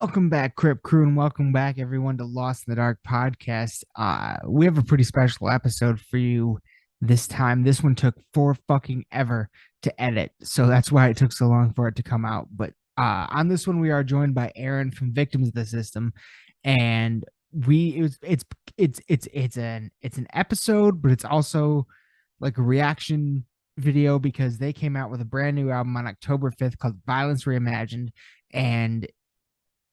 Welcome back, Crip Crew, and welcome back, everyone, to Lost in the Dark podcast. We have a pretty special episode for you this time. This one took for fucking ever to edit, so that's why it took so long for it to come out. But on this one, we are joined by Aaron from Victims of the System, and it's an episode, but it's also like a reaction video because they came out with a brand new album on October 5th called Violence Reimagined, and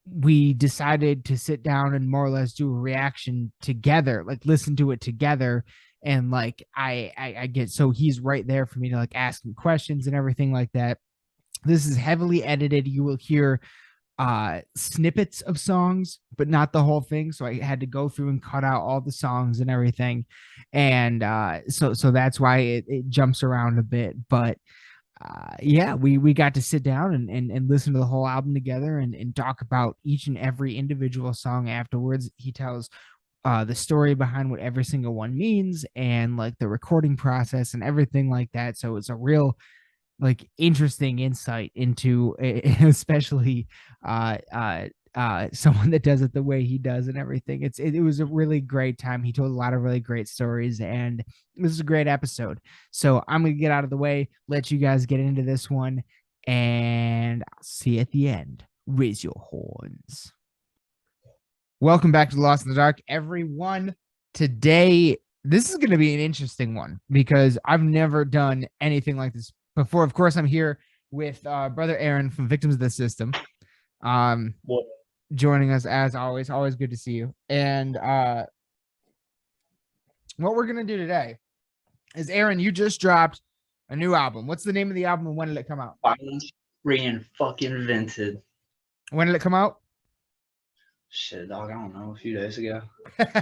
we decided to sit down and more or less do a reaction together, like listen to it together. And like I get, so he's right there for me to like ask him questions and everything like that. This is heavily edited. You will hear snippets of songs, but not the whole thing. So I had to go through and cut out all the songs and everything. And so that's why it jumps around a bit. But yeah, we got to sit down and listen to the whole album together and talk about each and every individual song afterwards. He tells the story behind what every single one means and like the recording process and everything like that. So it's a real like interesting insight into especially someone that does it the way he does and everything. It was a really great time. He told a lot of really great stories, and this is a great episode. So I'm gonna get out of the way, let you guys get into this one, and I'll see you at the end. Raise your horns. Welcome back to Lost in the Dark, everyone. Today, this is going to be an interesting one because I've never done anything like this before. Of course, I'm here with brother Aaron from Victims of the System. Joining us as always. Always good to see you. And what we're going to do today is, Aaron, you just dropped a new album. What's the name of the album and when did it come out? Violence Reinvented. When did it come out? Shit, dog, I don't know, a few days ago.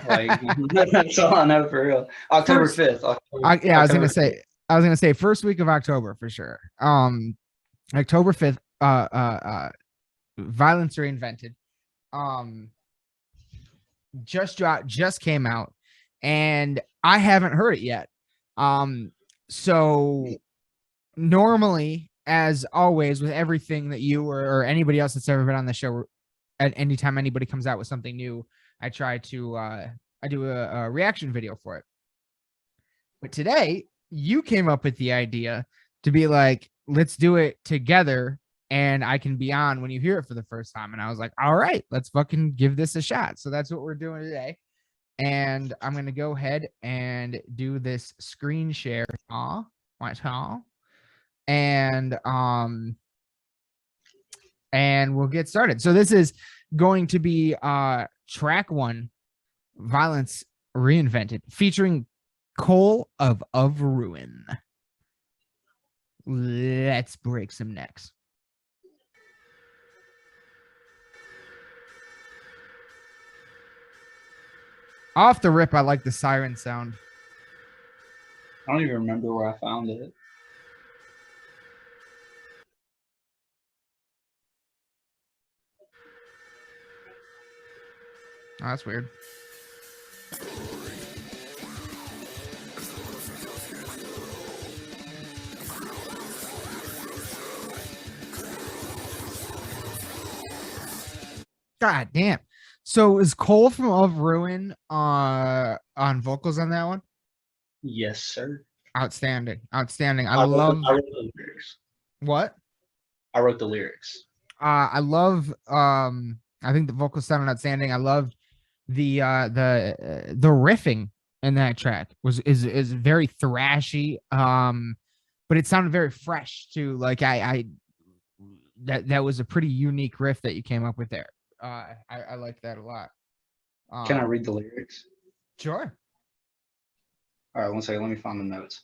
Like, that's all I know for real. October 5th. I was gonna say first week of October for sure. October 5th, Violence Reinvented. Just came out, and I haven't heard it yet. So normally, as always, with everything that you or anybody else that's ever been on the show, at any time anybody comes out with something new, I try to I do a reaction video for it. But today you came up with the idea to be like, let's do it together and I can be on when you hear it for the first time. And I was like, all right, let's fucking give this a shot. So that's what we're doing today. And I'm going to go ahead and do this screen share. And we'll get started. So this is going to be track 1, Violence Reinvented, featuring Cole of Ruin. Let's break some necks. Off the rip, I like the siren sound. I don't even remember where I found it. Oh, that's weird. God damn. So is Cole from Of Ruin on vocals on that one? Yes, sir. Outstanding. I wrote the lyrics. What? I wrote the lyrics. I love I think the vocals sounded outstanding. I loved the riffing in that track is very thrashy, but it sounded very fresh too. Like that was a pretty unique riff that you came up with there. I liked that a lot. Can I read the lyrics? Sure. All right, one second. Let me find the notes.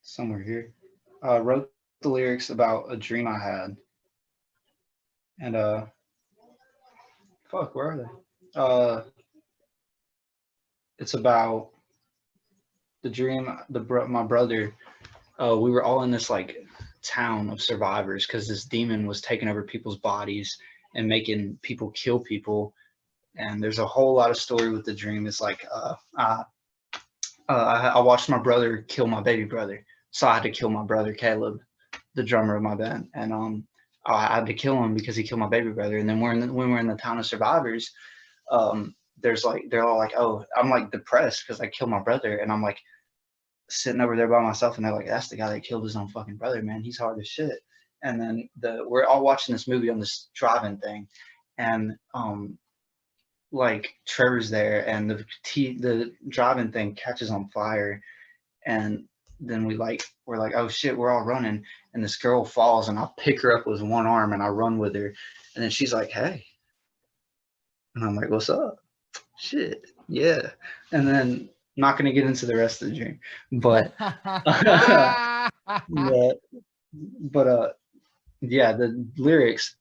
Somewhere here. I wrote the lyrics about a dream I had. And fuck, where are they? It's about the dream, my brother. We were all in this like town of survivors because this demon was taking over people's bodies and making people kill people. And there's a whole lot of story with the dream. It's like I watched my brother kill my baby brother, so I had to kill my brother Caleb, the drummer of my band, and I had to kill him because he killed my baby brother. And then when we're in the town of survivors, there's like they're all like, oh, I'm like depressed because I killed my brother, and I'm like sitting over there by myself, and they're like, that's the guy that killed his own fucking brother, man. He's hard as shit. And then we're all watching this movie on this drive-in thing, and like Trevor's there, and the drive-in thing catches on fire, and then we're like, oh shit, we're all running, and this girl falls, and I pick her up with one arm, and I run with her, and then she's like, hey, and I'm like, what's up? Shit, yeah. And then I'm not gonna get into the rest of the dream, but but yeah, the lyrics: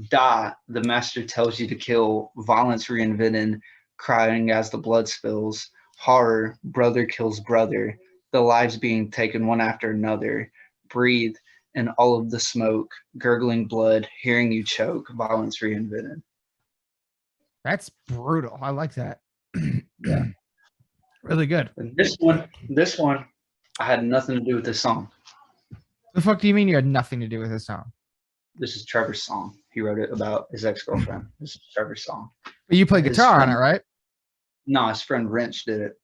die, the master tells you to kill, violence reinvented, crying as the blood spills, horror, brother kills brother, the lives being taken one after another, breathe in all of the smoke, gurgling blood, hearing you choke, violence reinvented. That's brutal. I like that. Yeah. Really good. And this one, I had nothing to do with this song. The fuck do you mean you had nothing to do with this song? This is Trevor's song. He wrote it about his ex-girlfriend. This is Trevor's song. But you play guitar on it, right? No, his friend Wrench did it.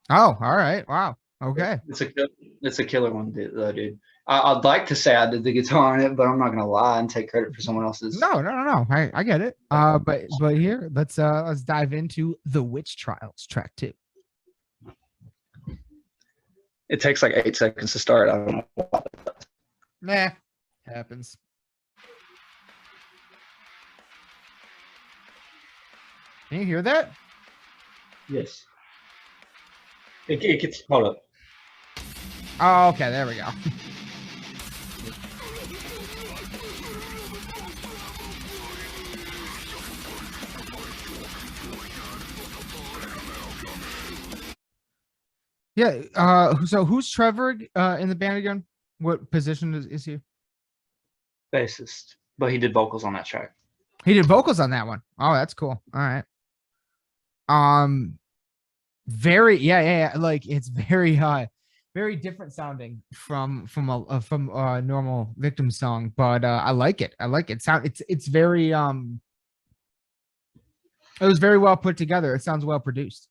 Oh, all right. Wow. Okay. It's a killer one, dude. I'd like to say I did the guitar on it, but I'm not gonna lie and take credit for someone else's. No. I get it. But here, let's dive into The Witch Trials track 2. It takes like 8 seconds to start. I don't know why. Nah, happens. Can you hear that? Yes. It gets, hold up. Oh, okay, there we go. Yeah. So who's Trevor in the band again? What position is he? Bassist, but he did vocals on that track. He did vocals on that one. Oh, that's cool. All right. Very yeah. Like it's very very different sounding from a normal Victim song, but I like it. It's very it was very well put together. It sounds well produced.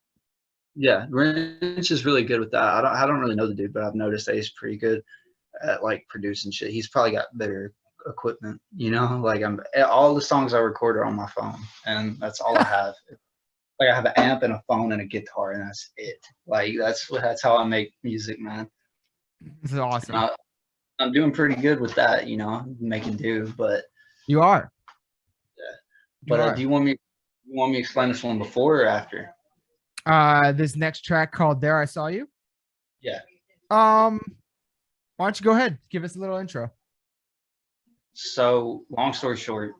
Yeah, Wrench is really good with that. I don't really know the dude, but I've noticed that he's pretty good at like producing shit. He's probably got better equipment, you know. Like all the songs I record are on my phone, and that's all I have. Like I have an amp and a phone and a guitar, and that's it. Like that's how I make music, man. This is awesome. I'm doing pretty good with that, you know, making do. But you are. Yeah. But do you want me to explain this one before or after? This next track called "There I Saw You." Yeah. Why don't you go ahead? Give us a little intro. So, long story short,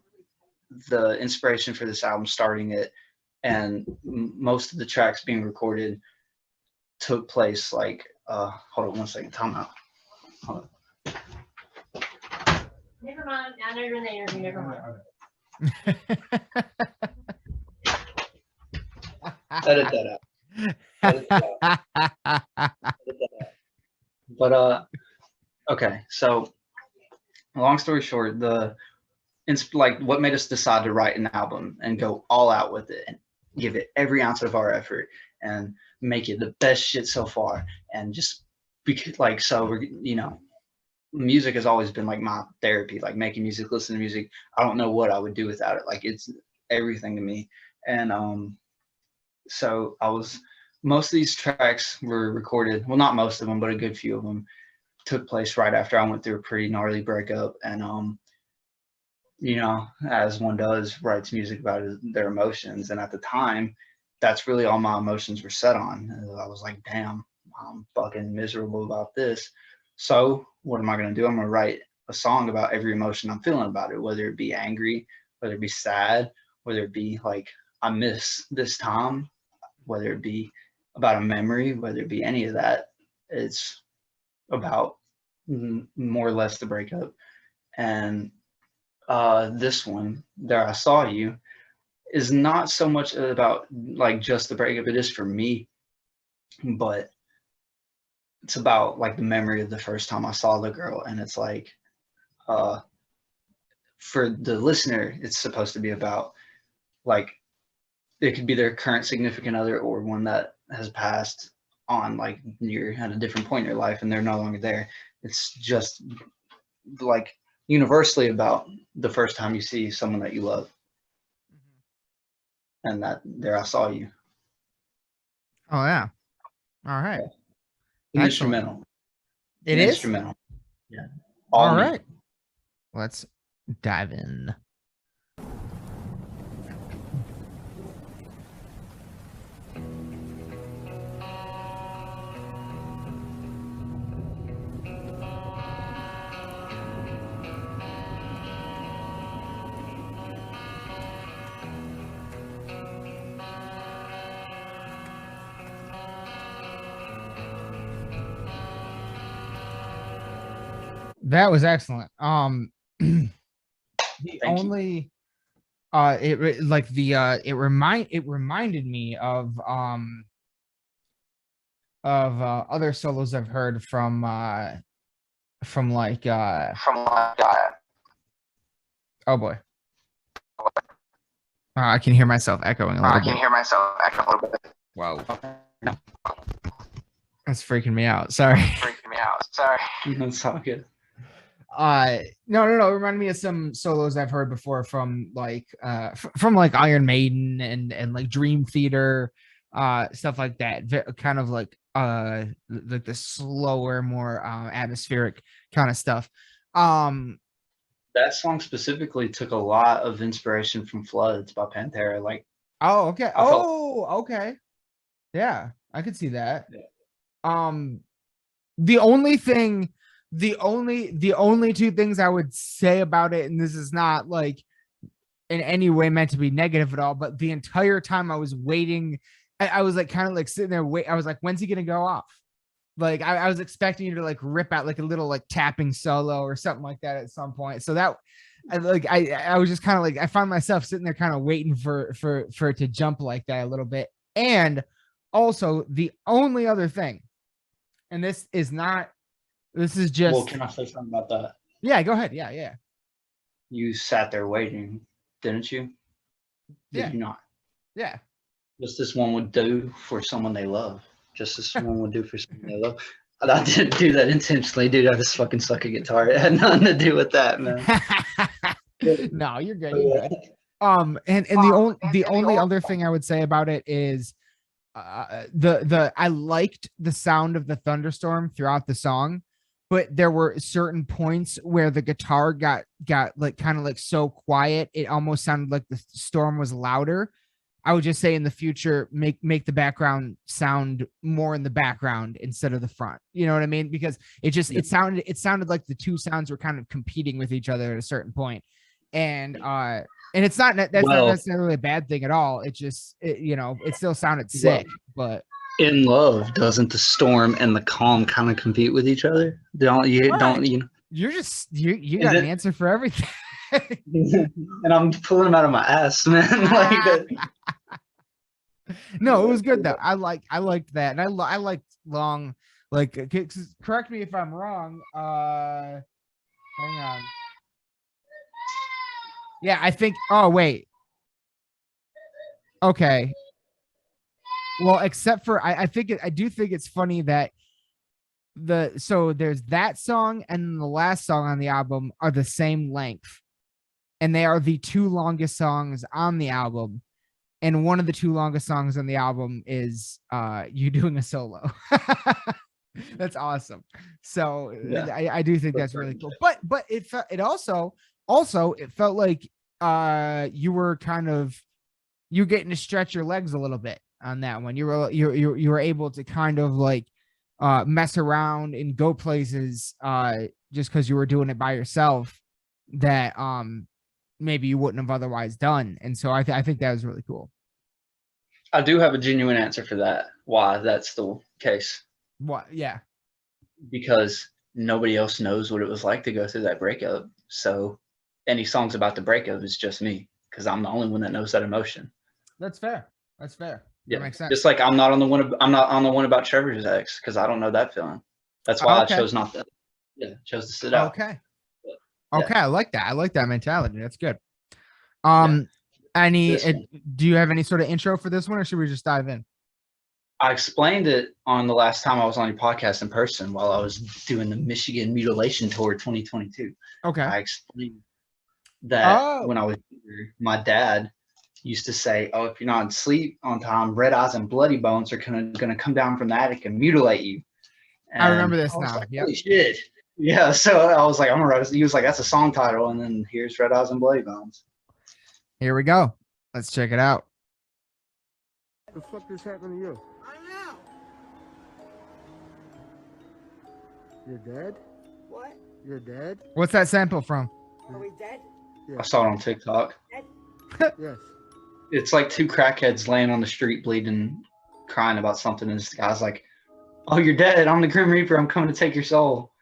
the inspiration for this album, starting it, and most of the tracks being recorded took place like hold on one second, time out. Hold on. Never mind. I know you're in the interview. Never mind. Edit that out. Edit that out. Edit that out. But okay, so long story short, like what made us decide to write an album and go all out with it and give it every ounce of our effort and make it the best shit so far, and just because like, so we're, you know, music has always been like my therapy, like making music, listening to music. I don't know what I would do without it. Like it's everything to me. And so most of these tracks were recorded, well, not most of them, but a good few of them took place right after I went through a pretty gnarly breakup. And you know, as one does, writes music about their emotions. And at the time, that's really all my emotions were set on. I was like, damn, I'm fucking miserable about this. So what am I going to do? I'm going to write a song about every emotion I'm feeling about it, whether it be angry, whether it be sad, whether it be like, I miss this time, whether it be about a memory, whether it be any of that. It's about more or less the breakup. And this one, There I Saw You, is not so much about like just the breakup. It is for me, but it's about like the memory of the first time I saw the girl, and it's like for the listener, it's supposed to be about like it could be their current significant other or one that has passed on, like you're at a different point in your life and they're no longer there. It's just like universally about the first time you see someone that you love. And that there I saw you. Oh yeah. All right. An Excellent. instrumental. It An is? instrumental. Yeah. All me. right. Let's dive in. That was excellent. The Thank only it reminded me of other solos I've heard from like oh boy. I can hear myself echoing a little bit. Wow. That's freaking me out. Sorry. That's all good. No. It reminded me of some solos I've heard before from like from like Iron Maiden and like Dream Theater, stuff like that. Kind of like the slower, more atmospheric kind of stuff. That song specifically took a lot of inspiration from Floods by Pantera. Like, oh, okay. Okay. Yeah, I could see that. Yeah. The only two things I would say about it, and this is not like in any way meant to be negative at all, but the entire time I was waiting, I was like kind of like sitting there I was like, when's he gonna go off? Like I was expecting you to like rip out like a little like tapping solo or something like that at some point. So that I was just kind of like, I found myself sitting there kind of waiting for it to jump like that a little bit. And also the only other thing, and this is just, well, can I say something about that? Yeah, go ahead. Yeah. You sat there waiting, didn't you? Did you not? Yeah. Just this one would do for someone they love. Just this one would do for someone they love. I didn't do that intentionally, dude. I just fucking suck at guitar. It had nothing to do with that, man. No, you're good. You're good. And the only other thing I would say about it is I liked the sound of the thunderstorm throughout the song, but there were certain points where the guitar got like kind of like so quiet it almost sounded like the storm was louder. I would just say in the future, make the background sound more in the background instead of the front. You know what I mean? Because it sounded like the two sounds were kind of competing with each other at a certain point. And it's not not necessarily a bad thing at all. It just it still sounded sick. But in love, doesn't the storm and the calm kind of compete with each other? You got an answer for everything. And I'm pulling them out of my ass, man. Like no, it was good though. I liked that, and I liked long. Like, correct me if I'm wrong. Hang on. Yeah, I think. Oh wait. Okay. Well, except for I do think it's funny that there's that song and the last song on the album are the same length. And they are the two longest songs on the album. And one of the two longest songs on the album is you doing a solo. That's awesome. So yeah. I do think that's really cool. But it also it felt like you're getting to stretch your legs a little bit on that one. You were able to kind of like mess around and go places just because you were doing it by yourself that maybe you wouldn't have otherwise done. And so I think that was really cool. I do have a genuine answer for that. Why that's the case. What? Yeah. Because nobody else knows what it was like to go through that breakup. So any songs about the breakup is just me, because I'm the only one that knows that emotion. That's fair. Yeah. That makes sense. Just like I'm not on the one about Trevor's ex, because I don't know that feeling. That's why Okay. I chose not to. Yeah, chose to sit out. Okay. Yeah. Okay, I like that. I like that mentality. That's good. This one. Do you have any sort of intro for this one, or should we just dive in? I explained it on the last time I was on your podcast in person while I was doing the Michigan Mutilation Tour 2022. Okay. I explained that when I was younger, my dad used to say, "Oh, if you're not asleep on time, red eyes and bloody bones are gonna come down from the attic and mutilate you." And I remember this now. Like, yep. Holy shit! Yeah, so I was like, "I'm gonna write." He was like, "That's a song title," and then here's "Red Eyes and Bloody Bones." Here we go. Let's check it out. The fuck is happening to you? I know. You're dead? What? You're dead? What's that sample from? Are we dead? I saw it on TikTok. Yes. It's like two crackheads laying on the street bleeding, crying about something, and this guy's like, "Oh, you're dead. I'm the Grim Reaper. I'm coming to take your soul."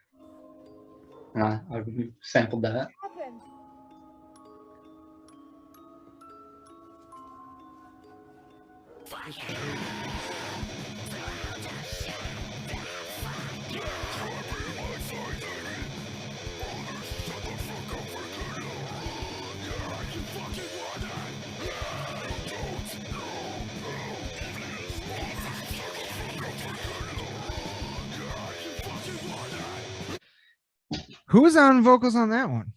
And I sampled that. Happened. Who's on vocals on that one?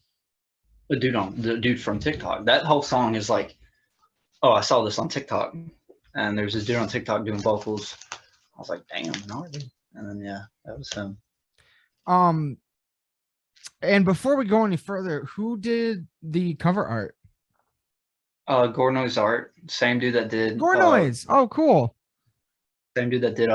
The dude from TikTok. That whole song is like, oh, I saw this on TikTok, and there's this dude on TikTok doing vocals. I was like, damn, no, and then yeah, that was him. And before we go any further, who did the cover art? Gornoy's art, same dude that did Gornoy's. Oh, cool. Same dude that did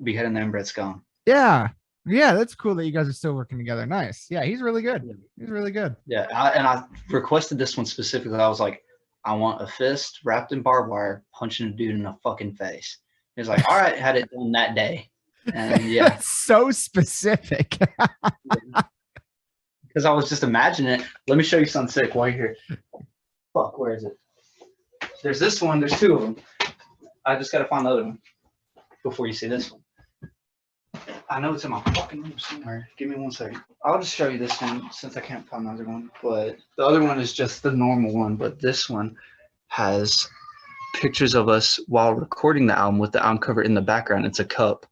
Beheading the Inbred Scum. Yeah. Yeah, that's cool that you guys are still working together. Nice. Yeah, he's really good. He's really good. Yeah, I requested this one specifically. I was like, I want a fist wrapped in barbed wire punching a dude in the fucking face. He was like, all right, had it done that day. And yeah. That's so specific. Because I was just imagining it. Let me show you something sick while you're here. Fuck, where is it? There's this one. There's two of them. I just got to find the other one before you see this one. I know it's in my fucking room somewhere. Give me 1 second. I'll just show you this one since I can't find the other one. But the other one is just the normal one. But this one has pictures of us while recording the album with the album cover in the background. It's a cup.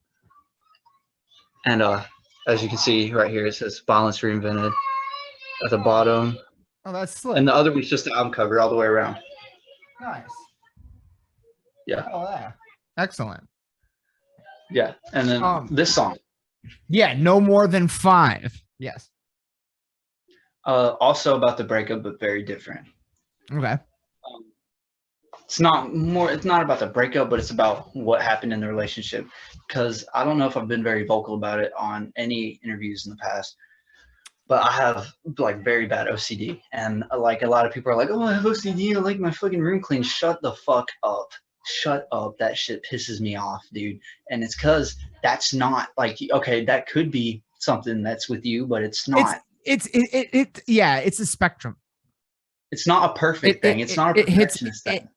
And as you can see right here, it says Violence Reinvented at the bottom. Oh, that's slick. And the other one's just the album cover all the way around. Nice. Yeah. Oh, yeah. Excellent. Yeah. And then this song. Yeah, No More Than 5. Yes. Also about the breakup, but very different. Okay. It's not about the breakup, but it's about what happened in the relationship. Because I don't know if I've been very vocal about it on any interviews in the past, but I have like very bad OCD. And like a lot of people are like, "Oh, I have OCD. I like my fucking room clean." Shut the fuck up. Shut up. That shit pisses me off, dude. And it's because that's not like, okay, that could be something that's with you, but it's not. It's a spectrum. It's not a perfect thing. It's not a perfectionist thing.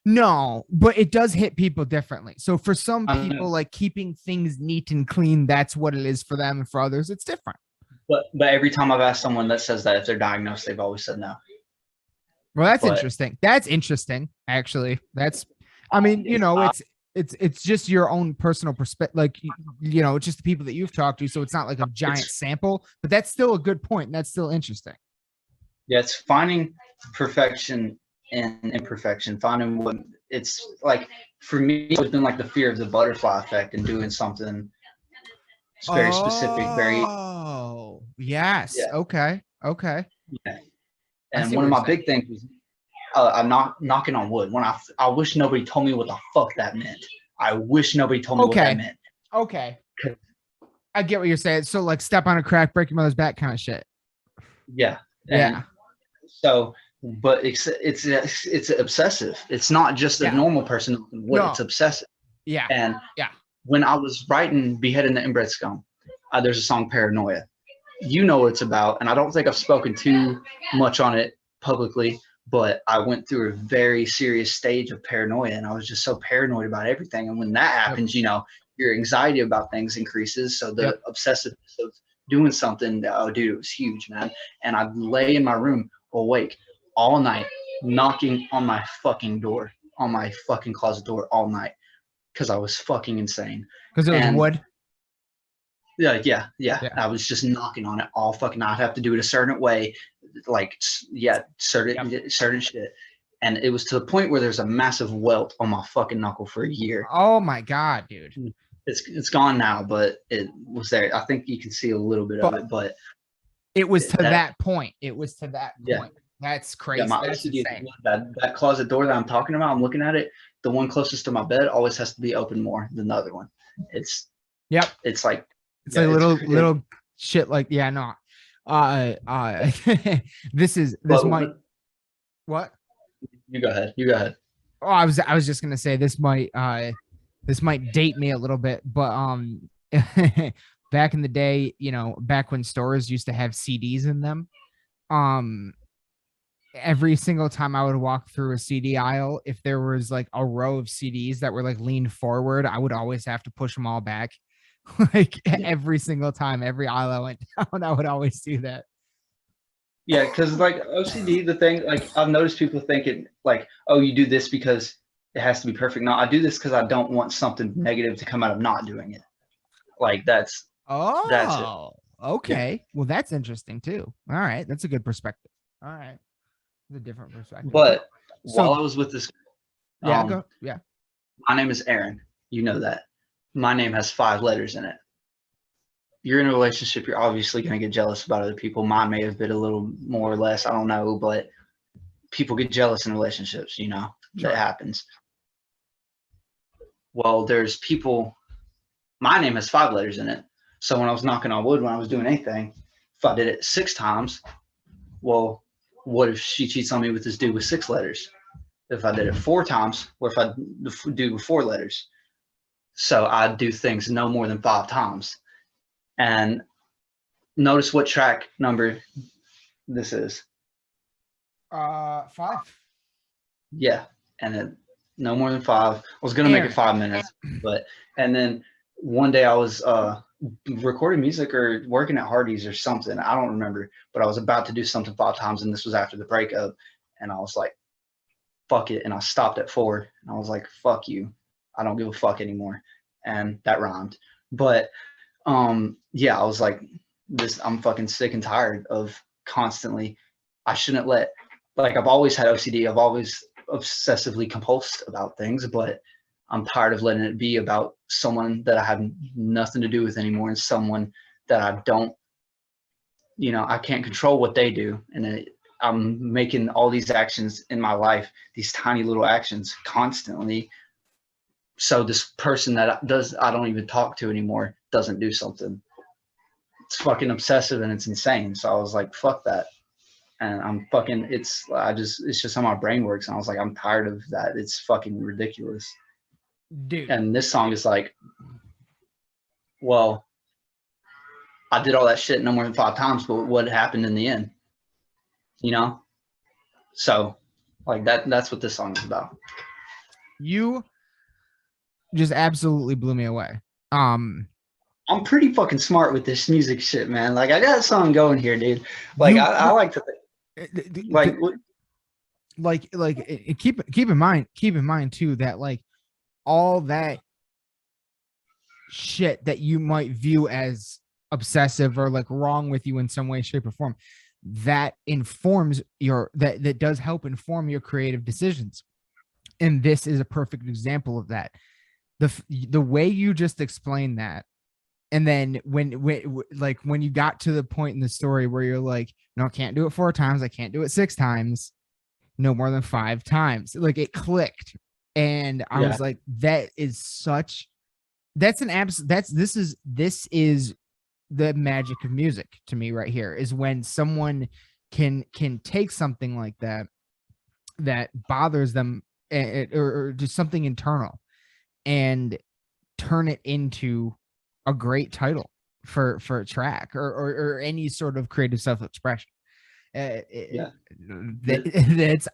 No, but it does hit people differently. So for some people, like keeping things neat and clean, that's what it is for them, and for others, it's different. But every time I've asked someone that says that if they're diagnosed, they've always said no. Well, that's interesting. That's interesting, actually. I mean, you know, it's just your own personal perspective. Like, you know, it's just the people that you've talked to, so it's not like a giant sample. But that's still a good point, and that's still interesting. Yeah, it's finding perfection and imperfection. Finding what it's like. For me, it's been like the fear of the butterfly effect and doing something very specific. Oh, yes. Yeah. Okay. Yeah. And one of my big things was I'm not knocking on wood. When I wish nobody told me what the fuck that meant. I wish nobody told me what that meant. Okay. I get what you're saying. So like step on a crack, break your mother's back kind of shit. Yeah. And so, but it's obsessive. It's not just a normal person. It's obsessive. Yeah. And when I was writing Beheading the Inbred Scum, there's a song Paranoia. You know what it's about, and I don't think I've spoken too much on it publicly, but I went through a very serious stage of paranoia, and I was just so paranoid about everything. And when that happens, you know, your anxiety about things increases. So the obsessiveness of doing something, oh dude, it was huge, man. And I'd lay in my room awake all night, knocking on my fucking door, on my fucking closet door all night, because I was fucking insane. Because it was wood. Yeah. Yeah. I was just knocking on it all fucking night. I'd have to do it a certain way, like certain shit. And it was to the point where there's a massive welt on my fucking knuckle for a year. Oh my God, dude. It's gone now, but it was there. I think you can see a little bit of it, but it was to that point. It was to that point. That's crazy. Yeah, my That's OCD, insane. that closet door that I'm talking about, I'm looking at it. The one closest to my bed always has to be open more than the other one. It's like it's like little shit. Like this might. What? You go ahead. Oh, I was just gonna say this might date me a little bit, but back in the day, back when stores used to have CDs in them, every single time I would walk through a CD aisle, if there was like a row of CDs that were like leaned forward, I would always have to push them all back. Like every single time, every aisle I went down, I would always do that. Yeah, because like OCD, the thing, like I've noticed people thinking like, oh, you do this because it has to be perfect. No, I do this because I don't want something negative to come out of not doing it. Like that's it. Okay. Yeah. Well, that's interesting too. All right, that's a good perspective. All right, the different perspective. But while I was with this, my name is Aaron. You know that. My name has 5 letters in it. You're in a relationship, you're obviously going to get jealous about other people. Mine may have been a little more or less, I don't know, but people get jealous in relationships, that happens. Well, there's people, my name has 5 letters in it. So when I was knocking on wood, when I was doing anything, if I did it 6 times, well, what if she cheats on me with this dude with 6 letters? If I did it 4 times, what if I do with 4 letters? So I do things no more than 5 times. And notice what track number this is. 5. Yeah. And then no more than 5. I was going to make it 5 minutes, and then one day I was recording music or working at Hardee's or something. I don't remember, but I was about to do something 5 times. And this was after the breakup. And I was like, fuck it. And I stopped at 4 and I was like, fuck you. I don't give a fuck anymore. And that rhymed. But I was like, I'm fucking sick and tired of constantly, I shouldn't I've always had OCD. I've always obsessively compulsed about things, but I'm tired of letting it be about someone that I have nothing to do with anymore and someone that I don't, I can't control what they do. And I'm making all these actions in my life, these tiny little actions constantly. So this person that I don't even talk to anymore doesn't do something. It's fucking obsessive and it's insane. So I was like, fuck that. And I'm fucking, it's just how my brain works. And I was like, I'm tired of that. It's fucking ridiculous. Dude. And this song is like, well, I did all that shit no more than 5 times, but what happened in the end? So like that's what this song is about. You just absolutely blew me away. I'm pretty fucking smart with this music shit, man. Like I got a song going here, dude. Like I like to keep in mind too that like all that shit that you might view as obsessive or like wrong with you in some way, shape, or form, that informs that does help inform your creative decisions. And this is a perfect example of that. The way you just explained that, and then when you got to the point in the story where you're like, no, I can't do it 4 times, I can't do it 6 times, no more than 5 times, like it clicked. And I was like, this is the magic of music to me right here, is when someone can take something like that bothers them or just something internal and turn it into a great title for a track or any sort of creative self-expression. That's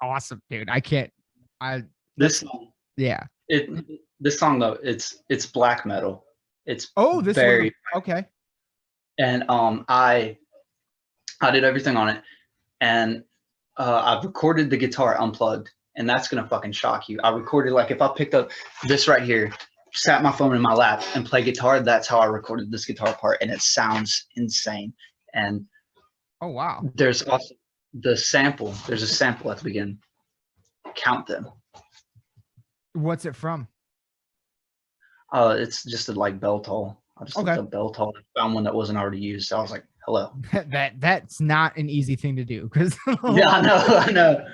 awesome, dude. This song though, it's black metal. It's Oh, this very one. Okay. and I did everything on it, and I've recorded the guitar unplugged, and that's gonna fucking shock you. I recorded, like, if I picked up this right here, sat my phone in my lap and play guitar, that's how I recorded this guitar part, and it sounds insane. And Oh, wow. there's also the sample. There's a sample at the beginning. Count them. What's it from? It's just a like bell toll. I just looked Okay. up bell toll. Found one that wasn't already used. So I was like, hello. That's not an easy thing to do because Yeah, I know.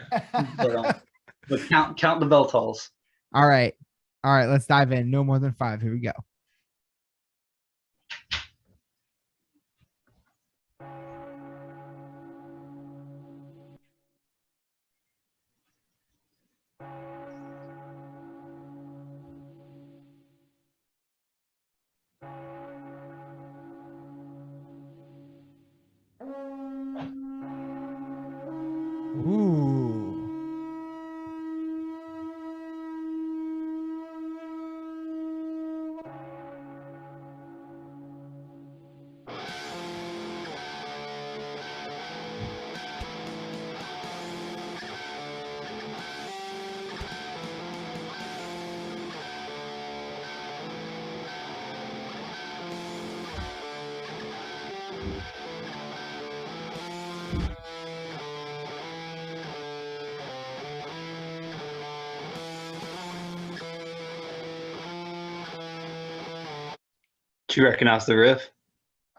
But count the bell tolls. All right. Let's dive in. No more than 5. Here we go. Ooh. Do you recognize the riff?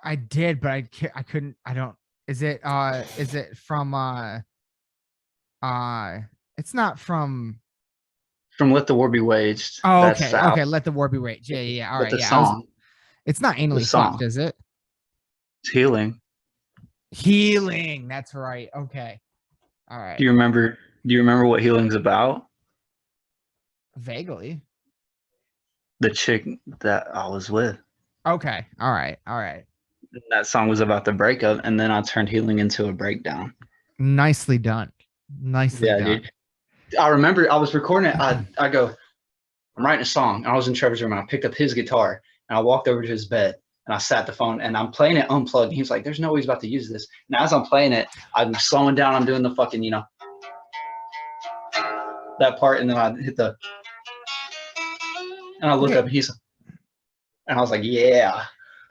I did, but I couldn't. I don't. Is it from it's not from. From Let the War Be Waged. Oh, That's okay. South. Okay, let the war be waged. Yeah. All But right. the Yeah. song, It's not the anally song, fucked, is it? it's Healing. Healing. That's right. Okay. All right. Do you remember what Healing's about? Vaguely. The chick that I was with. Okay. All right. That song was about the breakup, and then I turned Healing into a breakdown. Nicely done. Nicely Yeah, done. dude. I remember I was recording it. I go, I'm writing a song. I was in Trevor's room and I picked up his guitar and I walked over to his bed and I sat the phone and I'm playing it unplugged. And he was like, there's no way he's about to use this. And as I'm playing it, I'm slowing down. I'm doing the fucking, that part. And then I hit the, and I look Okay. up and and I was like, yeah.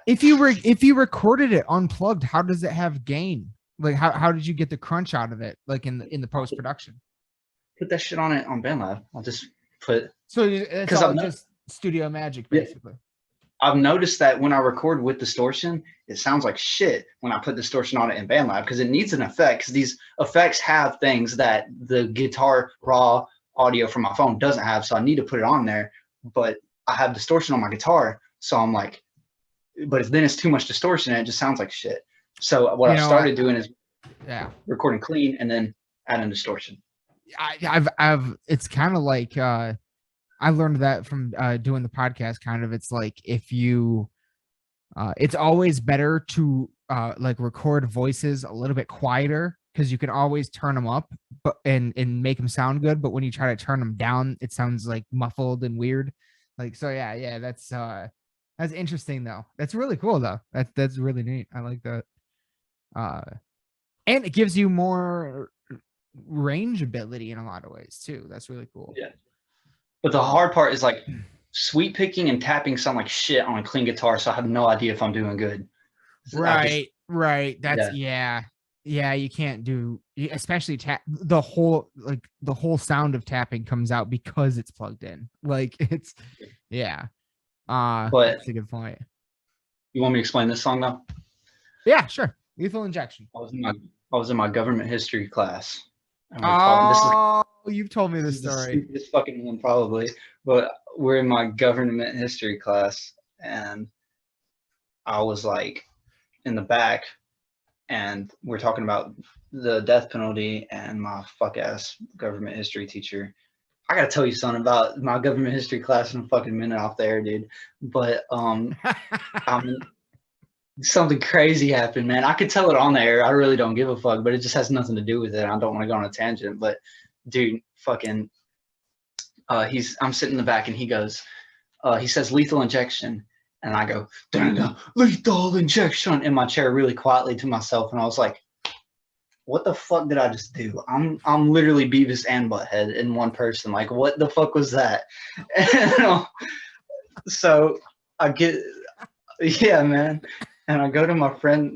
If you recorded it unplugged, how does it have gain? Like how did you get the crunch out of it? Like in the post production? Put that shit on it on BandLab. I'll just put, So it's all just studio magic, basically. I've noticed that when I record with distortion, it sounds like shit when I put distortion on it in BandLab because it needs an effect. Because these effects have things that the guitar raw audio from my phone doesn't have, so I need to put it on there. But I have distortion on my guitar, so I'm like, but then it's too much distortion and it just sounds like shit. So what I've started doing is recording clean and then adding distortion. I've it's kind of like I learned that from doing the podcast. Kind of, it's like if you, it's always better to like record voices a little bit quieter because you can always turn them up, but and make them sound good. But when you try to turn them down, it sounds like muffled and weird. Like so, yeah. That's interesting though. That's really cool though. That's really neat. I like that. And it gives you more range ability in a lot of ways too. That's really cool. Yeah. But the hard part is like sweep picking and tapping sound like shit on a clean guitar, so I have no idea if I'm doing good. Right. That's yeah. You can't do, especially the whole sound of tapping comes out because it's plugged in. Like it's But that's a good point. You want me to explain this song though? Yeah, sure. Lethal Injection. I was in my government history class. You've told me this is story. This fucking one probably, but we're in my government history class, and I was like in the back, and we're talking about the death penalty, and my fuck ass government history teacher. I gotta tell you something about my government history class in a fucking minute off there, dude. But something crazy happened, man. I could tell it on the air. I really don't give a fuck, but it just has nothing to do with it. I don't want to go on a tangent, but dude, fucking, I'm sitting in the back and he goes, he says lethal injection. And I go, lethal injection in my chair really quietly to myself. And I was like, what the fuck did I just do? I'm literally Beavis and Butthead in one person. Like, what the fuck was that? And, so I get, yeah, man. And I go to my friend,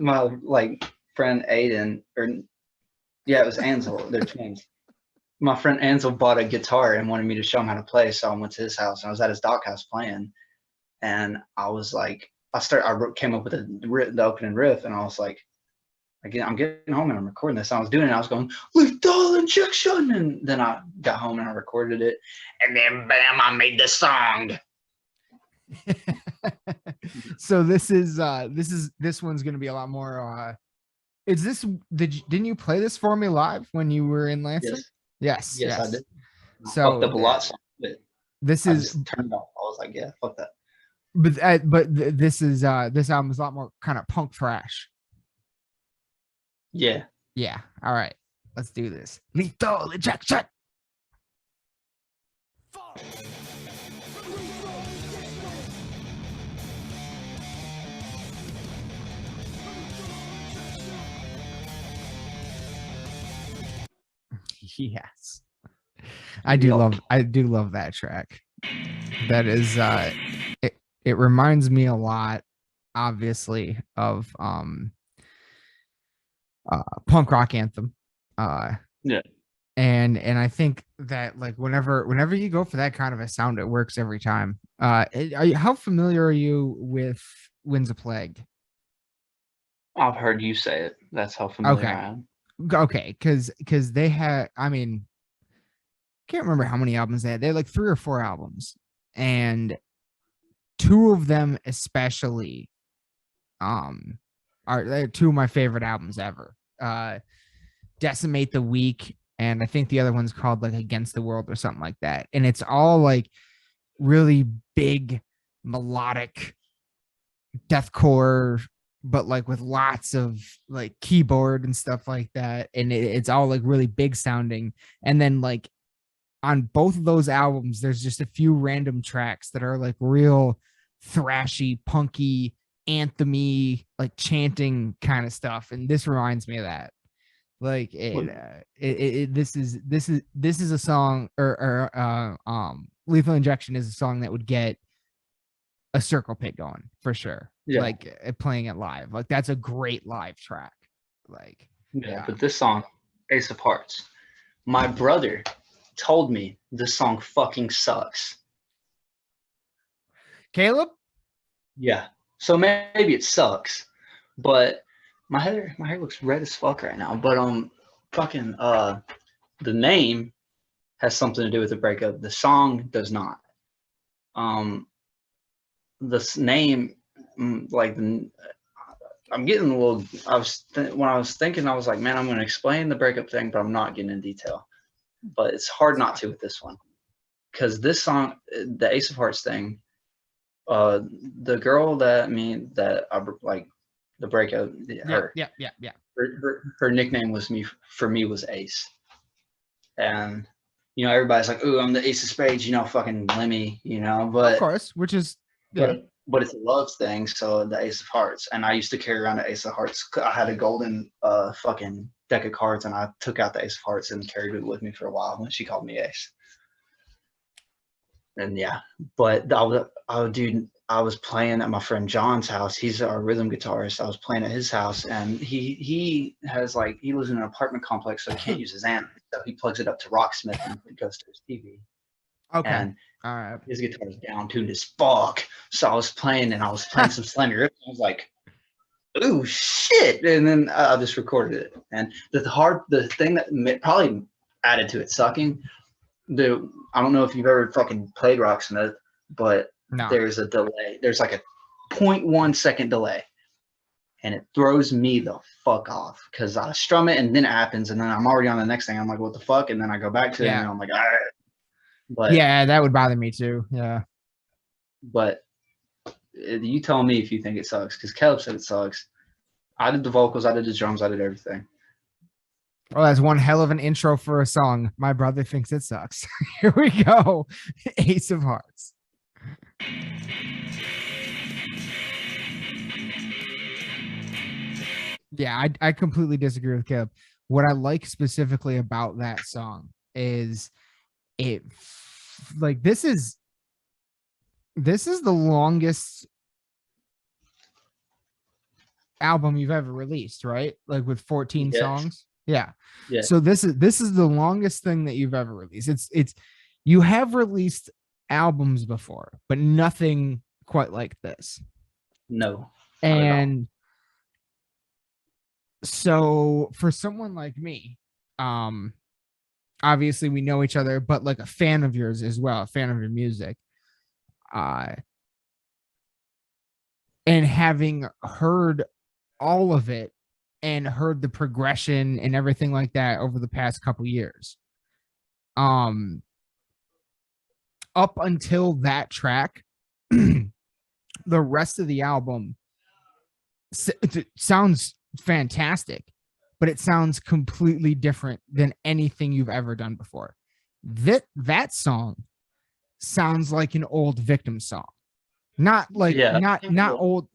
friend Aiden, or yeah, it was Ansel. They're twins. My friend Ansel bought a guitar and wanted me to show him how to play. So I went to his house and I was at his doghouse playing. And I was like, came up with the opening riff, and I was like, I'm getting home and I'm recording this. And I was doing it. I was going, lethal injection. And then I got home and I recorded it. And then bam, I made the song. So this one's gonna be a lot more. Didn't you play this for me live when you were in Lansing? Yes. Yes. I did. So I fucked up a lot. So this I is just turned off. I was like, yeah, fuck that. this album is a lot more kind of punk thrash. Yeah. Yeah. All right. Let's do this. Lethal injection. Yes. I do love that track. That is it reminds me a lot, obviously, of punk rock anthem. Yeah. And I think that like whenever you go for that kind of a sound, it works every time. How familiar are you with Winds of Plague? I've heard you say it. That's how familiar I am. Okay, because they had, I mean, can't remember how many albums they had. They had like 3 or 4 albums, and 2 of them especially they're 2 of my favorite albums ever. Decimate the Weak, and I think the other one's called like Against the World or something like that. And it's all like really big melodic deathcore, but like with lots of like keyboard and stuff like that. And it's all like really big sounding. And then like on both of those albums, there's just a few random tracks that are like real thrashy, punky, anthemy, like chanting kind of stuff. And this reminds me of that. Like this is a song Lethal Injection is a song that would get a circle pit going for sure. Yeah. Like playing it live. Like that's a great live track. Like yeah. But this song, Ace of Hearts, my brother told me this song fucking sucks. Caleb? Yeah. So maybe it sucks, but my hair looks red as fuck right now. But the name has something to do with the breakup. The song does not. This name, I'm getting a little. When I was thinking, I was like, man, I'm going to explain the breakup thing, but I'm not getting in detail. But it's hard not to with this one, because this song, the Ace of Hearts thing, the girl that I like, the breakup, her nickname was was Ace, and everybody's like, ooh, I'm the Ace of Spades, fucking Lemmy, but of course, which is but it's a love thing, so the Ace of Hearts. And I used to carry around the Ace of Hearts. I had a golden fucking deck of cards, and I took out the Ace of Hearts and carried it with me for a while when she called me Ace. And yeah, but I was playing at my friend John's house. He's our rhythm guitarist. I was playing at his house, and he lives in an apartment complex, so he can't use his amp. So he plugs it up to Rocksmith and it goes to his TV. Okay. And all right. His guitar is down tuned as fuck. So I was playing some Slammy Rips. I was like, ooh, shit. And then I just recorded it. And the thing that probably added to it sucking, I don't know if you've ever fucking played Rocksmith, but there's a delay. There's like a 0.1 second delay. And it throws me the fuck off, because I strum it and then it happens, and then I'm already on the next thing. I'm like, what the fuck? And then I go back to it and I'm like, all right. But yeah, that would bother me too. Yeah. But you tell me if you think it sucks, because Caleb said it sucks. I did the vocals, I did the drums, I did everything. Well, that's one hell of an intro for a song. My brother thinks it sucks. Here we go. Ace of Hearts. Yeah, I completely disagree with Caleb. What I like specifically about that song is it like this is the longest album you've ever released, right? Like with 14 Yes. songs. Yeah. Yeah. So this is the longest thing that you've ever released. It's you have released albums before, but nothing quite like this. No. Not at all. And so for someone like me, obviously we know each other, but like a fan of yours as well, a fan of your music. And having heard all of it and heard the progression and everything like that over the past couple years. Up until that track, the rest of the album sounds fantastic, but it sounds completely different than anything you've ever done before. That song sounds like an old Victim song. Not like not old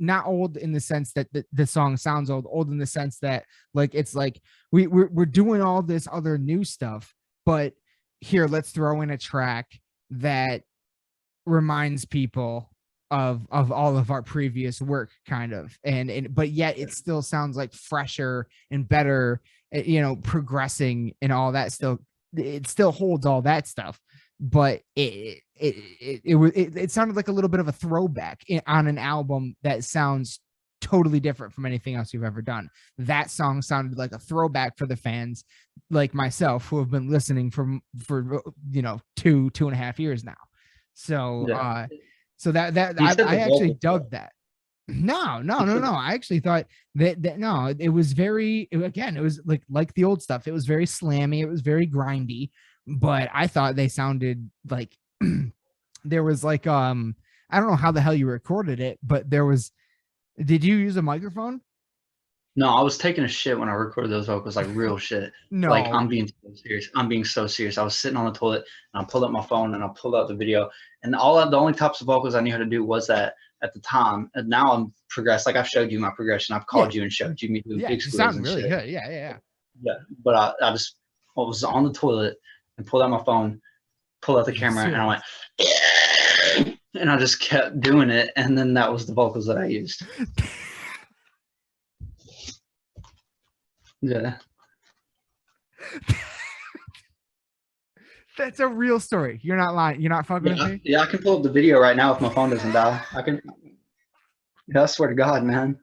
in the sense that the song sounds old in the sense that like it's like we're doing all this other new stuff, but here let's throw in a track that reminds people of all of our previous work kind of and but yet it still sounds like fresher and better, progressing and all that. Still it still holds all that stuff, but it sounded like a little bit of a throwback on an album that sounds totally different from anything else you've ever done. That song sounded like a throwback for the fans like myself who have been listening for 2.5 years now. So so that I actually dug that. No. I actually thought that no, it was very, again, it was like the old stuff. It was very slammy, it was very grindy, but I thought they sounded like there was like I don't know how the hell you recorded it, but did you use a microphone? No, I was taking a shit when I recorded those vocals, like real shit. No. Like I'm being so serious. I'm being so serious. I was sitting on the toilet and I pulled up my phone and I pulled out the video, and the only types of vocals I knew how to do was that at the time. And now I'm progressed. Like I've showed you my progression. I've called you and showed you me doing big you squeeze sound and really shit. good. Yeah. But I was on the toilet and pulled out my phone, pulled out the camera, and I went, and I just kept doing it, and then that was the vocals that I used. Yeah. That's a real story. You're not lying. You're not fucking with me? Yeah, I can pull up the video right now if my phone doesn't die. I can. Yeah, I swear to God, man.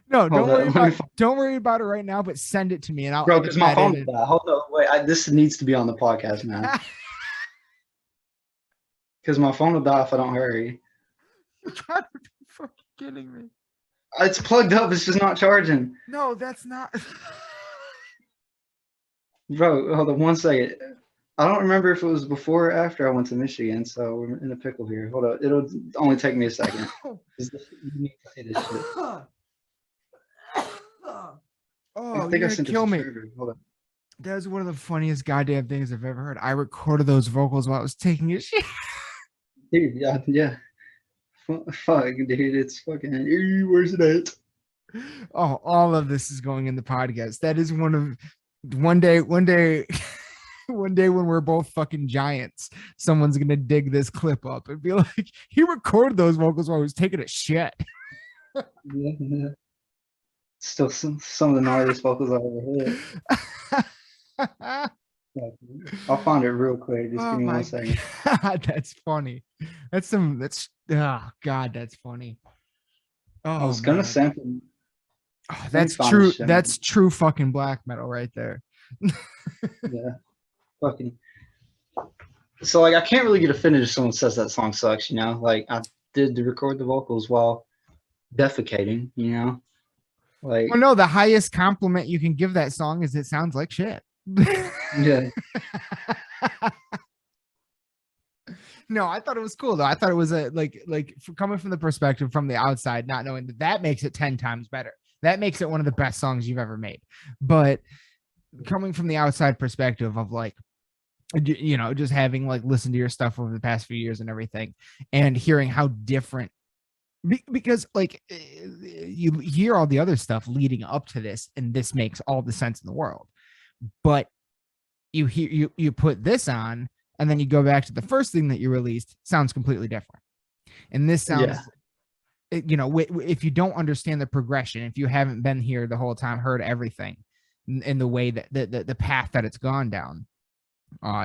No, don't worry about it right now, but send it to me and I'll. Bro, because my phone will die. Hold on, wait. This needs to be on the podcast, man. Because my phone will die if I don't hurry. You're trying to be fucking kidding me. It's plugged up. It's just not charging. No, that's not. Bro, hold on 1 second. I don't remember if it was before or after I went to Michigan, so we're in a pickle here. Hold on. It'll only take me a second. You need to say this shit. Oh, you're gonna kill me. Hold on. That was one of the funniest goddamn things I've ever heard. I recorded those vocals while I was taking a shit. Dude, yeah. Fuck, dude, it's fucking. Where's it at? Oh, all of this is going in the podcast. That is one day one day when we're both fucking giants, someone's gonna dig this clip up and be like, he recorded those vocals while I was taking a shit. Yeah. Still some of the gnarliest vocals I've ever heard. I'll find it real quick. Just give me 1 second. God, that's funny. God, that's funny. I was gonna sample. Oh, that's true. That's true fucking black metal right there. Yeah. Fucking. So like I can't really get offended if someone says that song sucks, Like I did record the vocals while defecating, Like well, no, the highest compliment you can give that song is it sounds like shit. Yeah. No, I thought it was cool though. I thought it was coming from the perspective from the outside, not knowing that makes it 10 times better. That makes it one of the best songs you've ever made. But coming from the outside perspective of just having listened to your stuff over the past few years and everything, and hearing how different Because like you hear all the other stuff leading up to this, and this makes all the sense in the world. But you put this on, and then you go back to the first thing that you released, sounds completely different. And this sounds, if you don't understand the progression, if you haven't been here the whole time, heard everything in the way that the path that it's gone down,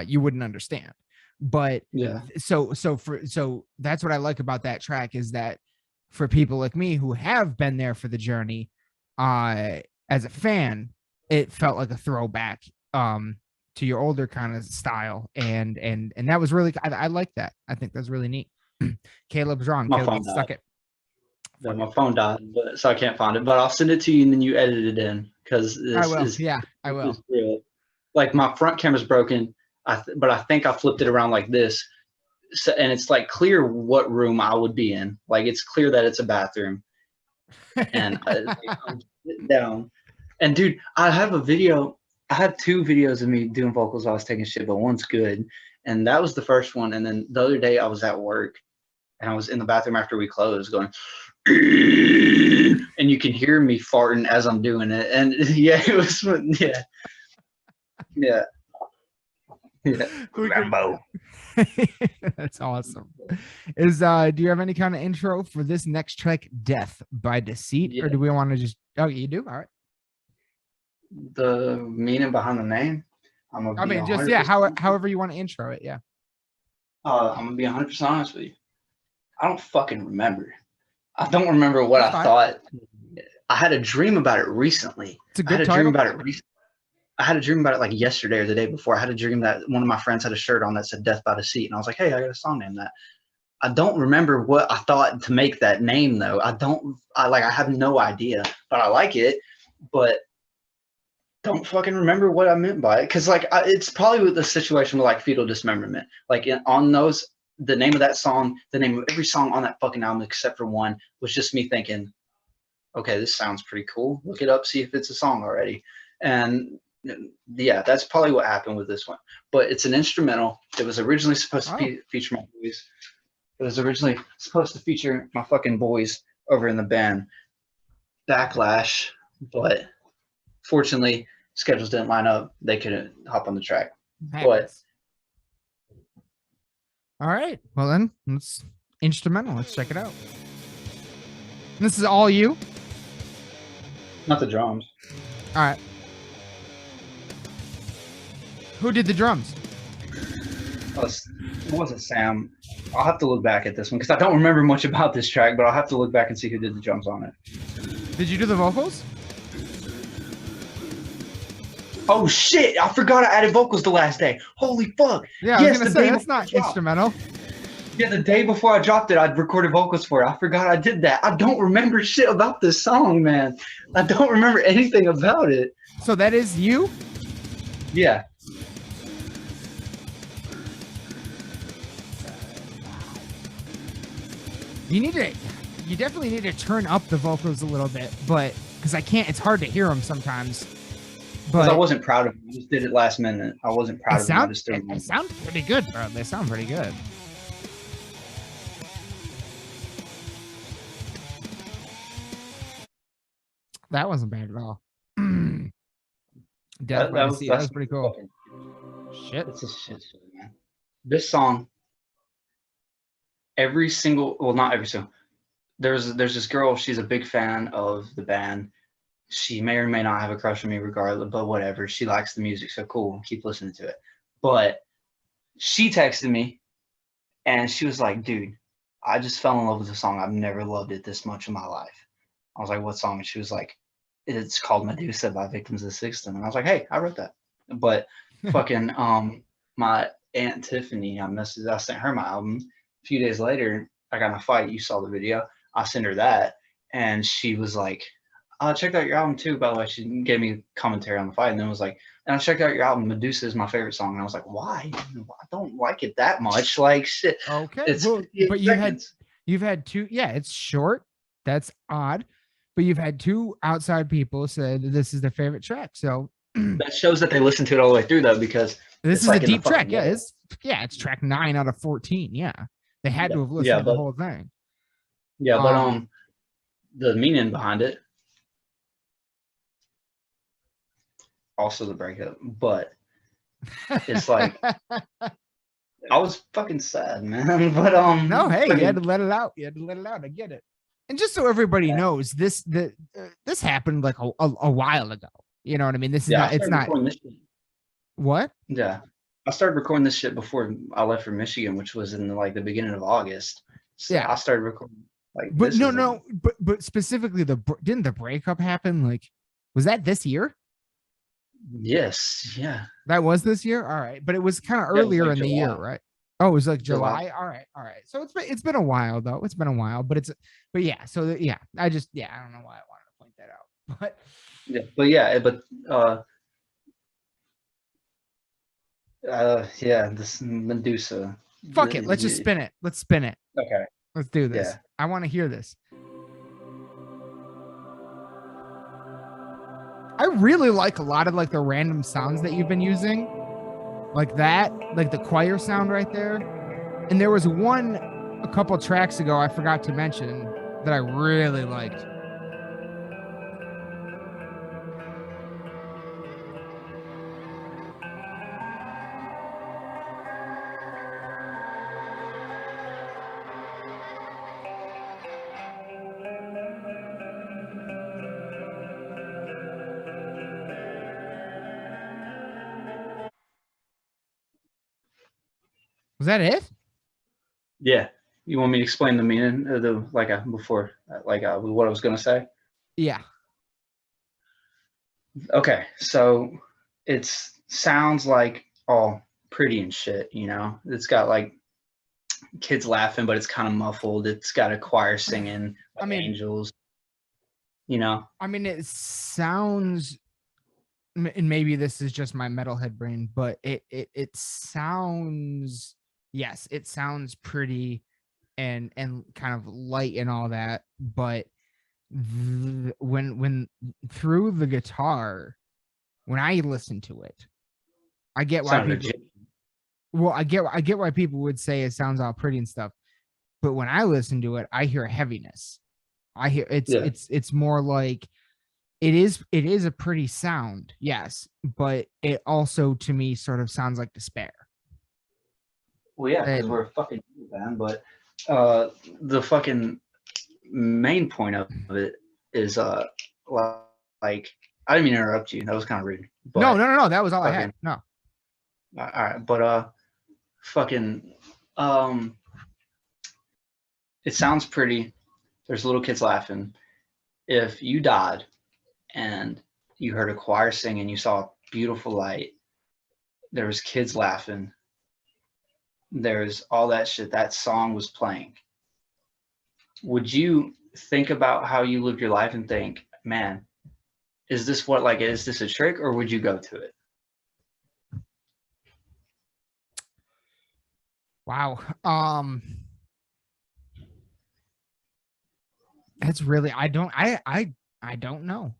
you wouldn't understand. But Yeah. So that's what I like about that track, is that for people like me who have been there for the journey, as a fan, it felt like a throwback to your older kind of style, and that was really, I like that. I think that's really neat. Caleb's wrong. My Caleb phone stuck died. it. Yeah, my phone died, so I can't find it. But I'll send it to you, and then you edit it in, because this I will. is Yeah, I will. is real. Like my front camera's broken, but I think I flipped it around like this, so, and it's like clear what room I would be in. Like it's clear that it's a bathroom, and I'm sitting down. And dude, I have a video. I had 2 videos of me doing vocals while I was taking shit, but one's good, and that was the first one. And then the other day I was at work, and I was in the bathroom after we closed, going, and you can hear me farting as I'm doing it. And yeah, it was, yeah. Rambo. That's awesome. Do you have any kind of intro for this next track, Death by Deceit? Yeah. Or do we want to just, oh, you do? All right. The meaning behind the name? I mean, just, yeah, however you want to intro it. Yeah. I'm gonna be 100% honest with you. I don't fucking remember. I don't remember what That's I fine. thought. I had a dream about it recently. It's a I had good a dream title. about it recently. I had a dream about it like yesterday or the day before. I had a dream that one of my friends had a shirt on that said Death by Deceit. And I was like, hey, I got a song named that. I don't remember what I thought to make that name though. I have no idea, but I like it, but don't fucking remember what I meant by it. Cause like, it's probably with the situation with like fetal dismemberment. Like on those, the name of that song, the name of every song on that fucking album except for one was just me thinking, okay, this sounds pretty cool. Look it up, see if it's a song already. And yeah, that's probably what happened with this one. But it's an instrumental. It was originally supposed to feature my boys. It was originally supposed to feature my fucking boys over in the band Backlash, but fortunately schedules didn't line up. They couldn't hop on the track. But all right, well then, let's instrumental. Let's check it out. This is all you? Not the drums. All right. Who did the drums? It wasn't Sam. I'll have to look back at this one because I don't remember much about this track, but I'll have to look back and see who did the drums on it. Did you do the vocals? Oh shit! I forgot I added vocals the last day. Holy fuck! Yeah, I was gonna say that's not instrumental. Yeah, the day before I dropped it, I'd recorded vocals for it. I forgot I did that. I don't remember shit about this song, man. I don't remember anything about it. So that is you? Yeah. You definitely need to turn up the vocals a little bit, but because it's hard to hear them sometimes. But I wasn't proud of them. I just did it last minute. I wasn't proud of them. They sound pretty good, bro. They sound pretty good. That wasn't bad at all. That was pretty cool. Shit. It's a shit show, man. This song, not every single. There's this girl. She's a big fan of the band. She may or may not have a crush on me, regardless. But whatever. She likes the music, so cool. Keep listening to it. But she texted me, and she was like, "Dude, I just fell in love with the song. I've never loved it this much in my life." I was like, "What song?" And she was like, "It's called Medusa by Victims of the System." And I was like, "Hey, I wrote that." But fucking my Aunt Tiffany, I sent her my album. A few days later, I got in a fight. You saw the video. I sent her that, and she was like, "I checked out your album too." By the way, she gave me commentary on the fight, and then was like, "And I checked out your album. Medusa is my favorite song." And I was like, "Why? I don't like it that much." Like shit. Okay, but you've had two. Yeah, it's short. That's odd. But you've had 2 outside people say that this is their favorite track. So that shows that they listened to it all the way through, though, because this is like a deep track. Yeah, it's track 9 out of 14. Yeah, they had to have listened to the whole thing. Yeah, but the meaning behind it, also the breakup, but it's like I was fucking sad, man. But no, hey, you had to fucking, let it out. You had to let it out. I get it. And just so everybody knows, this happened like a while ago. You know what I mean? This is yeah, I not. It's started not recording this shit. what. Yeah, I started recording this shit before I left for Michigan, which was in like the beginning of August. So Yeah, I started recording like but this no, is like, no, but specifically didn't the breakup happen? Like, was that this year? yes, yeah, That was this year. All right, but it was kind of yeah, it was earlier like in the year, July, right? Oh, it was like July. July. All right. So it's been a while though. It's been a while, but yeah. So yeah, I don't know why I wanted to point that out, but Yeah, but yeah, but yeah, this Medusa. fuck it. Let's just spin it. Let's spin it. Okay, Let's do this. yeah, I want to hear this. I really like a lot of like the random sounds that you've been using, like that, like the choir sound right there. And there was one a couple tracks ago I forgot to mention that I really liked. Was that it? yeah. You want me to explain the meaning of the before what I was gonna say? Yeah. Okay, so it sounds like all pretty and shit, you know. It's got like kids laughing, but it's kind of muffled. It's got a choir singing, I like mean, angels, you know. it sounds, and maybe this is just my metalhead brain, but it sounds, yes, it sounds pretty and kind of light and all that, but when through the guitar, when I listen to it, I get why Sounded people, well, I get why people would say it sounds all pretty and stuff, but when I listen to it, I hear heaviness. I hear yeah. it's more like it is a pretty sound, yes, but it also to me sort of sounds like despair. Well, yeah, because And we're a fucking band, but the fucking main point of it is like I didn't mean to interrupt you. That was kind of rude. no, But no, no, no, that was all I had. fucking No. all right, but fucking it sounds pretty. There's little kids laughing. If you died and you heard a choir sing and you saw beautiful light, there was kids laughing. There's all that shit. That song was playing. Would you think about how you lived your life and think, man, is this a trick, or would you go to it? Wow. That's really, I don't know.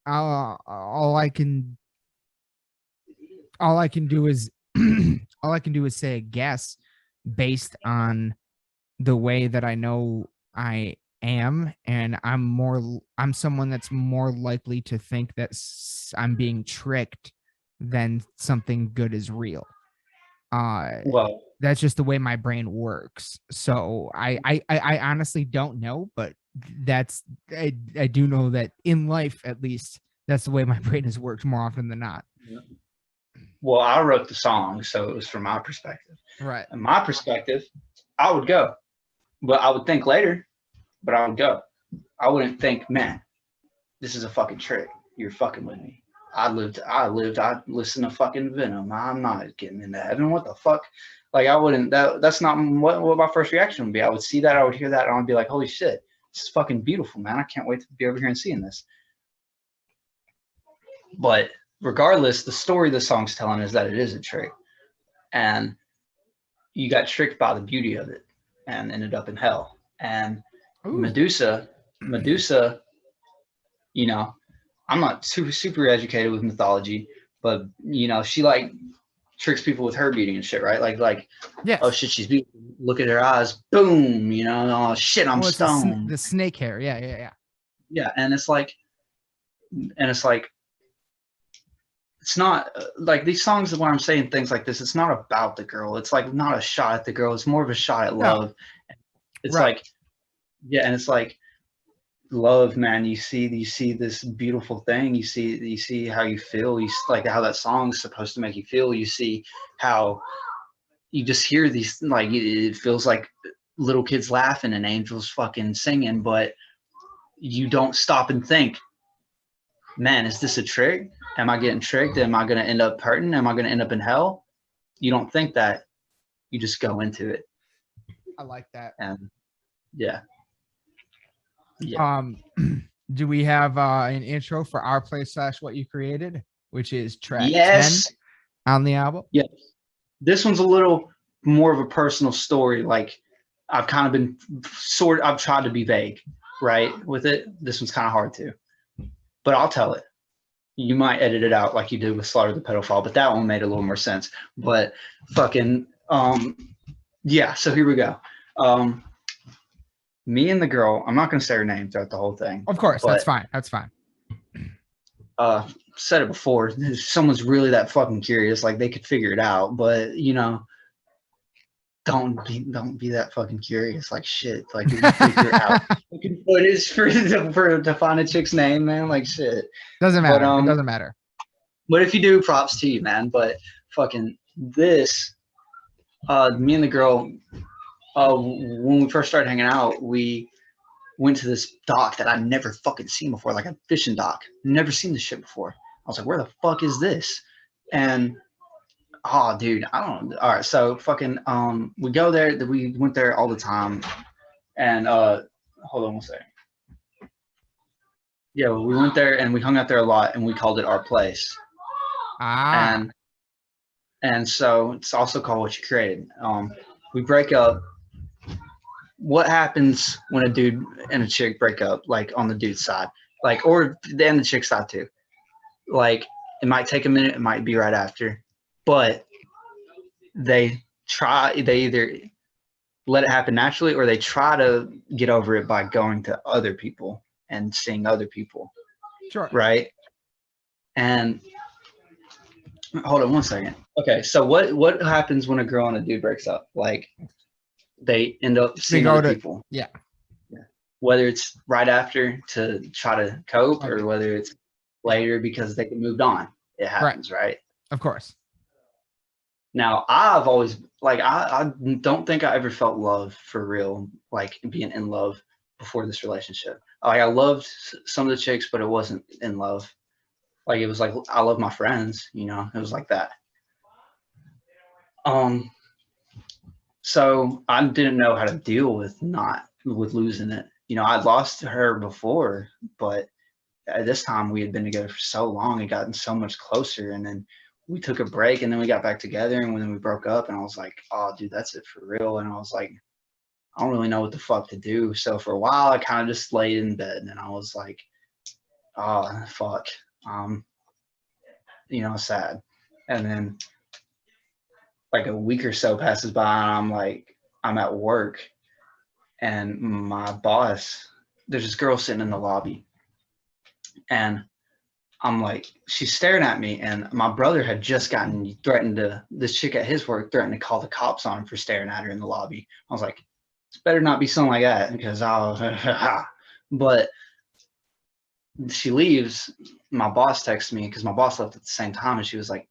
All I can do is all I can do is say a guess based on the way that I know I am, and I'm someone that's more likely to think that I'm being tricked than something good is real. Well, That's just the way my brain works. So I honestly don't know, but I do know that in life, at least, that's the way my brain has worked more often than not. well, I wrote the song, so it was from my perspective. Right. In my perspective, I would go, but I would think later, but I would go. I wouldn't think, man, this is a fucking trick. You're fucking with me. I listened to fucking Venom. I'm not getting into heaven. What the fuck? Like I wouldn't, that's not what my first reaction would be. I would see that, I would hear that, and I'd be like, holy shit, this is fucking beautiful, man. I can't wait to be over here and seeing this. But regardless, the story the song's telling is that it is a trick. And you got tricked by the beauty of it and ended up in hell. And Ooh. Medusa, you know, I'm not super educated with mythology, but you know, she like tricks people with her beauty and shit, right? Like, Yes. oh shit, she's beautiful. Look at her eyes, boom, you know, oh shit, I'm Well, it's stoned. the snake hair. Yeah. Yeah, and it's like, it's not like these songs when I'm saying things like this, it's not about the girl. It's like not a shot at the girl. It's more of a shot at No. love. It's Right. like, yeah, and it's like love, man. You see this beautiful thing. You see how you feel. Like how that song's supposed to make you feel. You see how you just hear these, like it feels like little kids laughing and angels fucking singing, but you don't stop and think, man, is this a trick? Am I getting tricked? Am I going to end up hurting? Am I going to end up in hell? You don't think that. You just go into it. I like that. And yeah. Do we have an intro for our play / what you created, which is track 10 on the album? Yes. This one's a little more of a personal story. Like I've kind of been I've tried to be vague, right? With it. This one's kind of hard to, but I'll tell it. You might edit it out like you did with Slaughter the Pedophile, but that one made a little more sense. But fucking, yeah, so here we go. Me and the girl, I'm not going to say her name throughout the whole thing. Of course, that's fine. That's fine. Said it before, if someone's really that fucking curious, like they could figure it out, but you know, don't be that fucking curious, like shit, like you figure out footage to find a chick's name, man, like shit. Doesn't matter. It doesn't matter. But if you do, props to you, man. But fucking this, me and the girl, when we first started hanging out, we went to this dock that I'd never fucking seen before, like a fishing dock. Never seen this shit before. I was like, where the fuck is this? And oh, dude, I don't know. All right, so fucking, we go there. We went there all the time. And hold on one second. Yeah, we went there and we hung out there a lot, and we called it our place. And so it's also called What You Created. We break up. What happens when a dude and a chick break up, like on the dude's side, like, or and the chick's side too? Like, it might take a minute, it might be right after, but they either let it happen naturally or they try to get over it by going to other people and seeing other people. Sure. Right. And hold on one second. Okay, so what happens when a girl and a dude breaks up? Like, they end up seeing other people. Yeah. Whether it's right after to try to cope, or whether it's later because they moved on. It happens, right? Of course. Now, I've always, like, I don't think I ever felt love for real, like being in love before this relationship. Like, I loved some of the chicks, but it wasn't in love. Like, it was like, I love my friends, you know, it was like that. So I didn't know how to deal with losing it. You know, I'd lost her before, but at this time we had been together for so long and gotten so much closer. And then we took a break and then we got back together, and then we broke up, and I was like, oh dude, that's it for real. And I was like, I don't really know what the fuck to do. So for a while I kind of just laid in bed, and I was like, oh fuck. You know, sad. And then like a week or so passes by, and I'm at work, and my boss, there's this girl sitting in the lobby, and I'm like, she's staring at me, and my brother had just this chick at his work threatened to call the cops on him for staring at her in the lobby. I was like, it's better not be something like that, because but she leaves. My boss texts me, because my boss left at the same time, and she was like,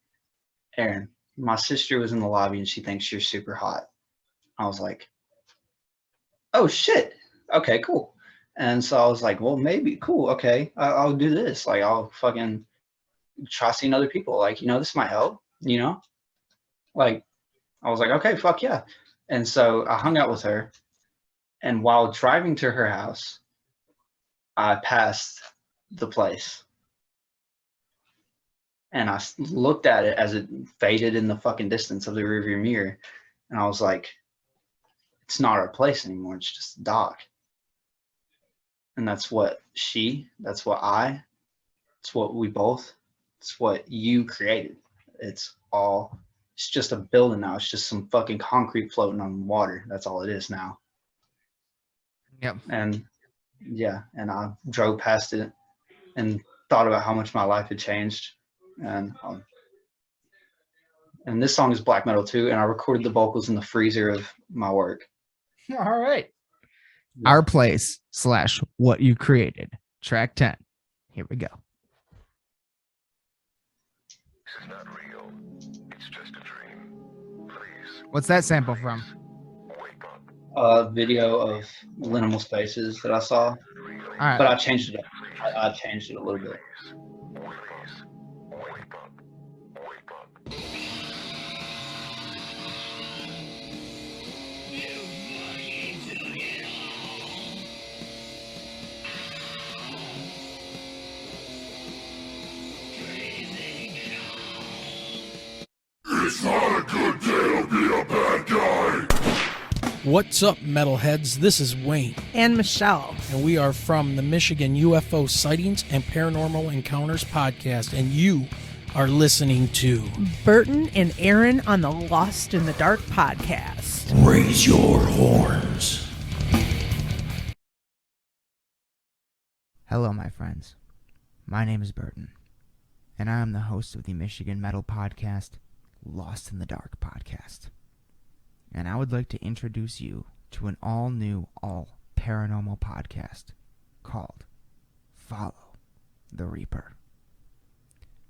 Aaron, my sister was in the lobby and she thinks you're super hot. I was like, oh shit, okay, cool. And so I was like, well, maybe, cool, okay, I'll do this. Like, I'll fucking try seeing other people. Like, you know, this might help, you know? Like, I was like, okay, fuck yeah. And so I hung out with her, and while driving to her house, I passed the place. And I looked at it as it faded in the fucking distance of the rearview mirror. And I was like, it's not our place anymore. It's just a dock. And that's what that's what we both, it's what you created. It's all it's just a building now. It's just some fucking concrete floating on water. That's all it is now. Yep. And yeah, and I drove past it and thought about how much my life had changed. And this song is black metal too, and I recorded the vocals in the freezer of my work. All right. Yeah. Our Place / What You Created, track 10. Here we go. This is not real. It's just a dream. Please. What's that sample from? Wake up. A video of liminal spaces that I saw, All right. but I changed it up. I changed it a little bit. Wake up. Wake up. Wake up. It's not a good day to be a bad guy. What's up, metalheads? This is Wayne, And Michelle. and we are from the Michigan UFO Sightings and Paranormal Encounters podcast, and you are listening to Burton and Aaron on the Lost in the Dark podcast. Raise Your Horns. Hello, my friends. My name is Burton, and I am the host of the Michigan metal podcast, Lost in the Dark podcast. And I would like to introduce you to an all-new, all-paranormal podcast called Follow the Reaper,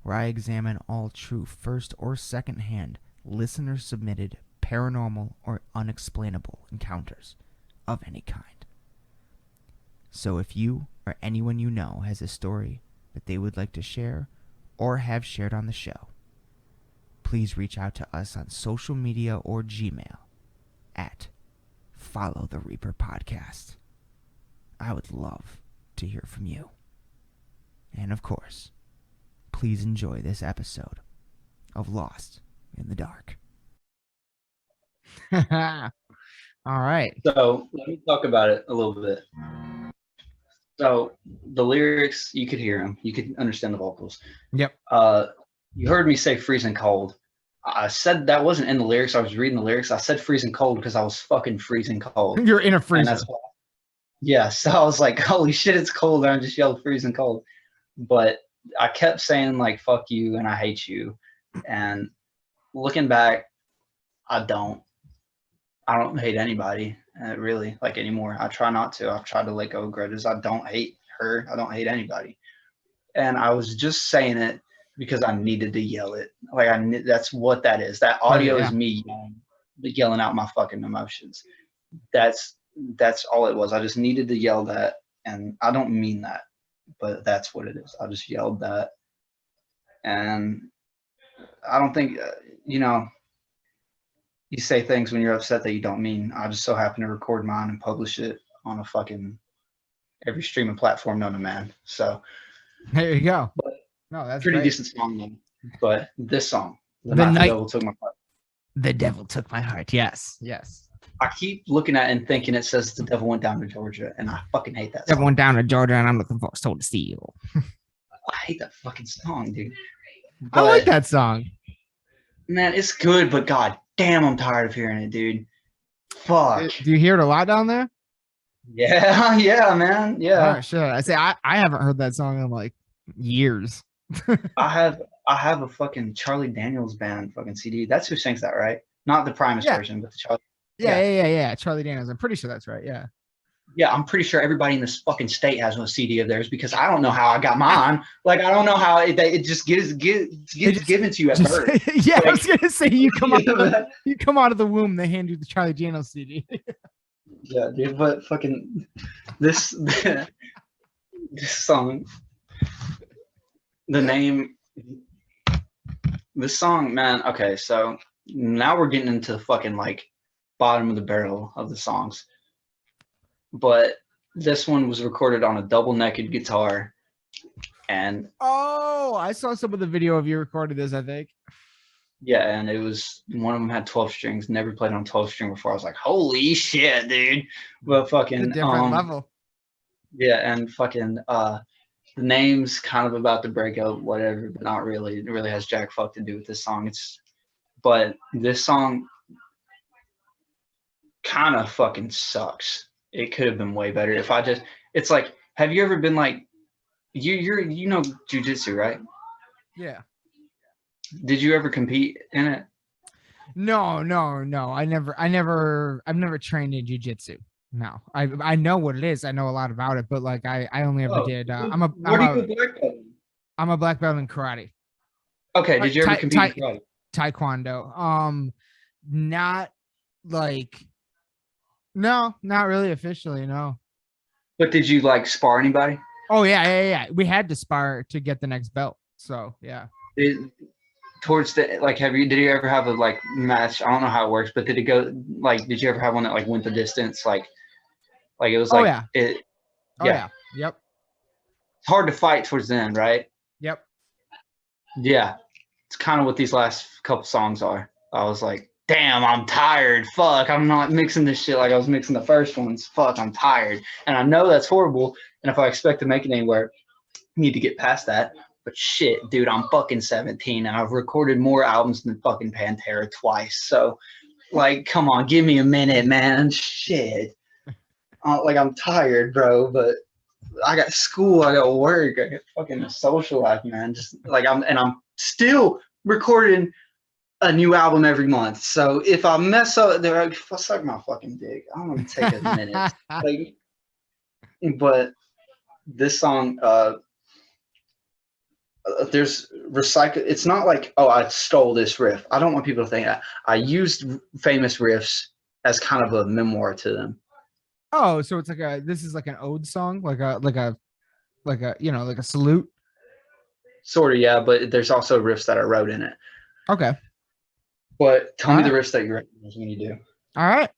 where I examine all true first or second-hand listener-submitted paranormal or unexplainable encounters of any kind. So if you or anyone you know has a story that they would like to share or have shared on the show, please reach out to us on social media or Gmail at Follow the Reaper Podcast. I would love to hear from you. And of course, please enjoy this episode of Lost in the Dark. All right. So let me talk about it a little bit. So the lyrics, you could hear them. You could understand the vocals. Yep. You heard me say freezing cold. I said that wasn't in the lyrics. I was reading the lyrics. I said freezing cold because I was fucking freezing cold. You're in a And freezer. that's why. Yeah, so I was like, holy shit, it's cold. And I just yelled freezing cold. But I kept saying like, fuck you and I hate you. And looking back, I don't hate anybody really like anymore. I try not to. I've tried to let go of grudges. I don't hate her. I don't hate anybody. And I was just saying it because I needed to yell it. Like that's what that is. That audio is me yelling out my fucking emotions. That's all it was. I just needed to yell that, and I don't mean that, but that's what it is. I just yelled that, and I don't think you say things when you're upset that you don't mean. I just so happen to record mine and publish it on a fucking every streaming platform known to man. So There you go. But No, that's pretty great. decent song though. But this song, The Night Night- Devil Took My Heart. The Devil Took My Heart. Yes. Yes. I keep looking at it and thinking it says the devil went down to Georgia, and I fucking hate that song. Everyone down to Georgia, and I'm looking for Soul to Steal. I hate that fucking song, dude. I like But, that song. man, it's good, but god damn, I'm tired of hearing it, dude. Fuck. Do you hear it a lot down there? Yeah, yeah, man. Yeah. Oh, shit. I say I haven't heard that song in like years. I have a fucking Charlie Daniels band fucking CD. That's who sings that, right? Not the Primus Yeah. version, but the Charlie. Yeah. Charlie Daniels. I'm pretty sure that's right. Yeah. Yeah, I'm pretty sure everybody in this fucking state has a CD of theirs because I don't know how I got mine. Like, I don't know how it just gets given to you at birth. Yeah, I was Like- gonna say you come out of the womb, they hand you the Charlie Daniels CD. Yeah, dude, but fucking this song, the name, this song, man. Okay, so now we're getting into the fucking like bottom of the barrel of the songs, but this one was recorded on a double necked guitar, and Oh, I saw some of the video of you recorded this, I think. yeah, and it was one of them had 12 strings. Never played on 12 string before. I was like, holy shit, dude! But It's fucking a different level. yeah, and fucking the name's kind of about to break up, whatever, but not really. It really has jack fuck to do with this song. It's but this song kind of fucking sucks. It could have been way better if I just. It's like, have you ever been like, you know jujitsu, right? Yeah. Did you ever compete in it? No. I've never trained in jujitsu. No, I know what it is. I know a lot about it, but like I only ever did. What are you a black belt in? I'm a black belt in karate. Okay, did you ever compete in karate? Taekwondo. Not like, no, not really officially. No. But did you like spar anybody? Oh yeah. We had to spar to get the next belt. So yeah. Towards the like, did you ever have a like match? I don't know how it works, but did it go like? Did you ever have one that like went the distance? Like it was like it. Oh yeah. Yep. It's hard to fight towards the end, right? Yep. Yeah, it's kind of what these last couple songs are. I was like, damn, I'm tired. Fuck, I'm not mixing this shit like I was mixing the first ones. Fuck, I'm tired. And I know that's horrible. And if I expect to make it anywhere, I need to get past that. But shit, dude, I'm fucking 17 and I've recorded more albums than fucking Pantera twice. So, like, come on, give me a minute, man. Shit. Like, I'm tired, bro, but I got school, I got work, I got fucking a social life, man. Just like I'm still recording a new album every month. So if I mess up, they're like, suck my fucking dick. I'm gonna take a minute. Like, but this song, there's recycle. It's not like, oh, I stole this riff. I don't want people to think that. I used famous riffs as kind of a memoir to them. Oh, so it's like this is like an ode song, like a you know, like a salute. Sort of, yeah, but there's also riffs that I wrote in it. Okay. But tell me the riffs that you recognize when you do. All right.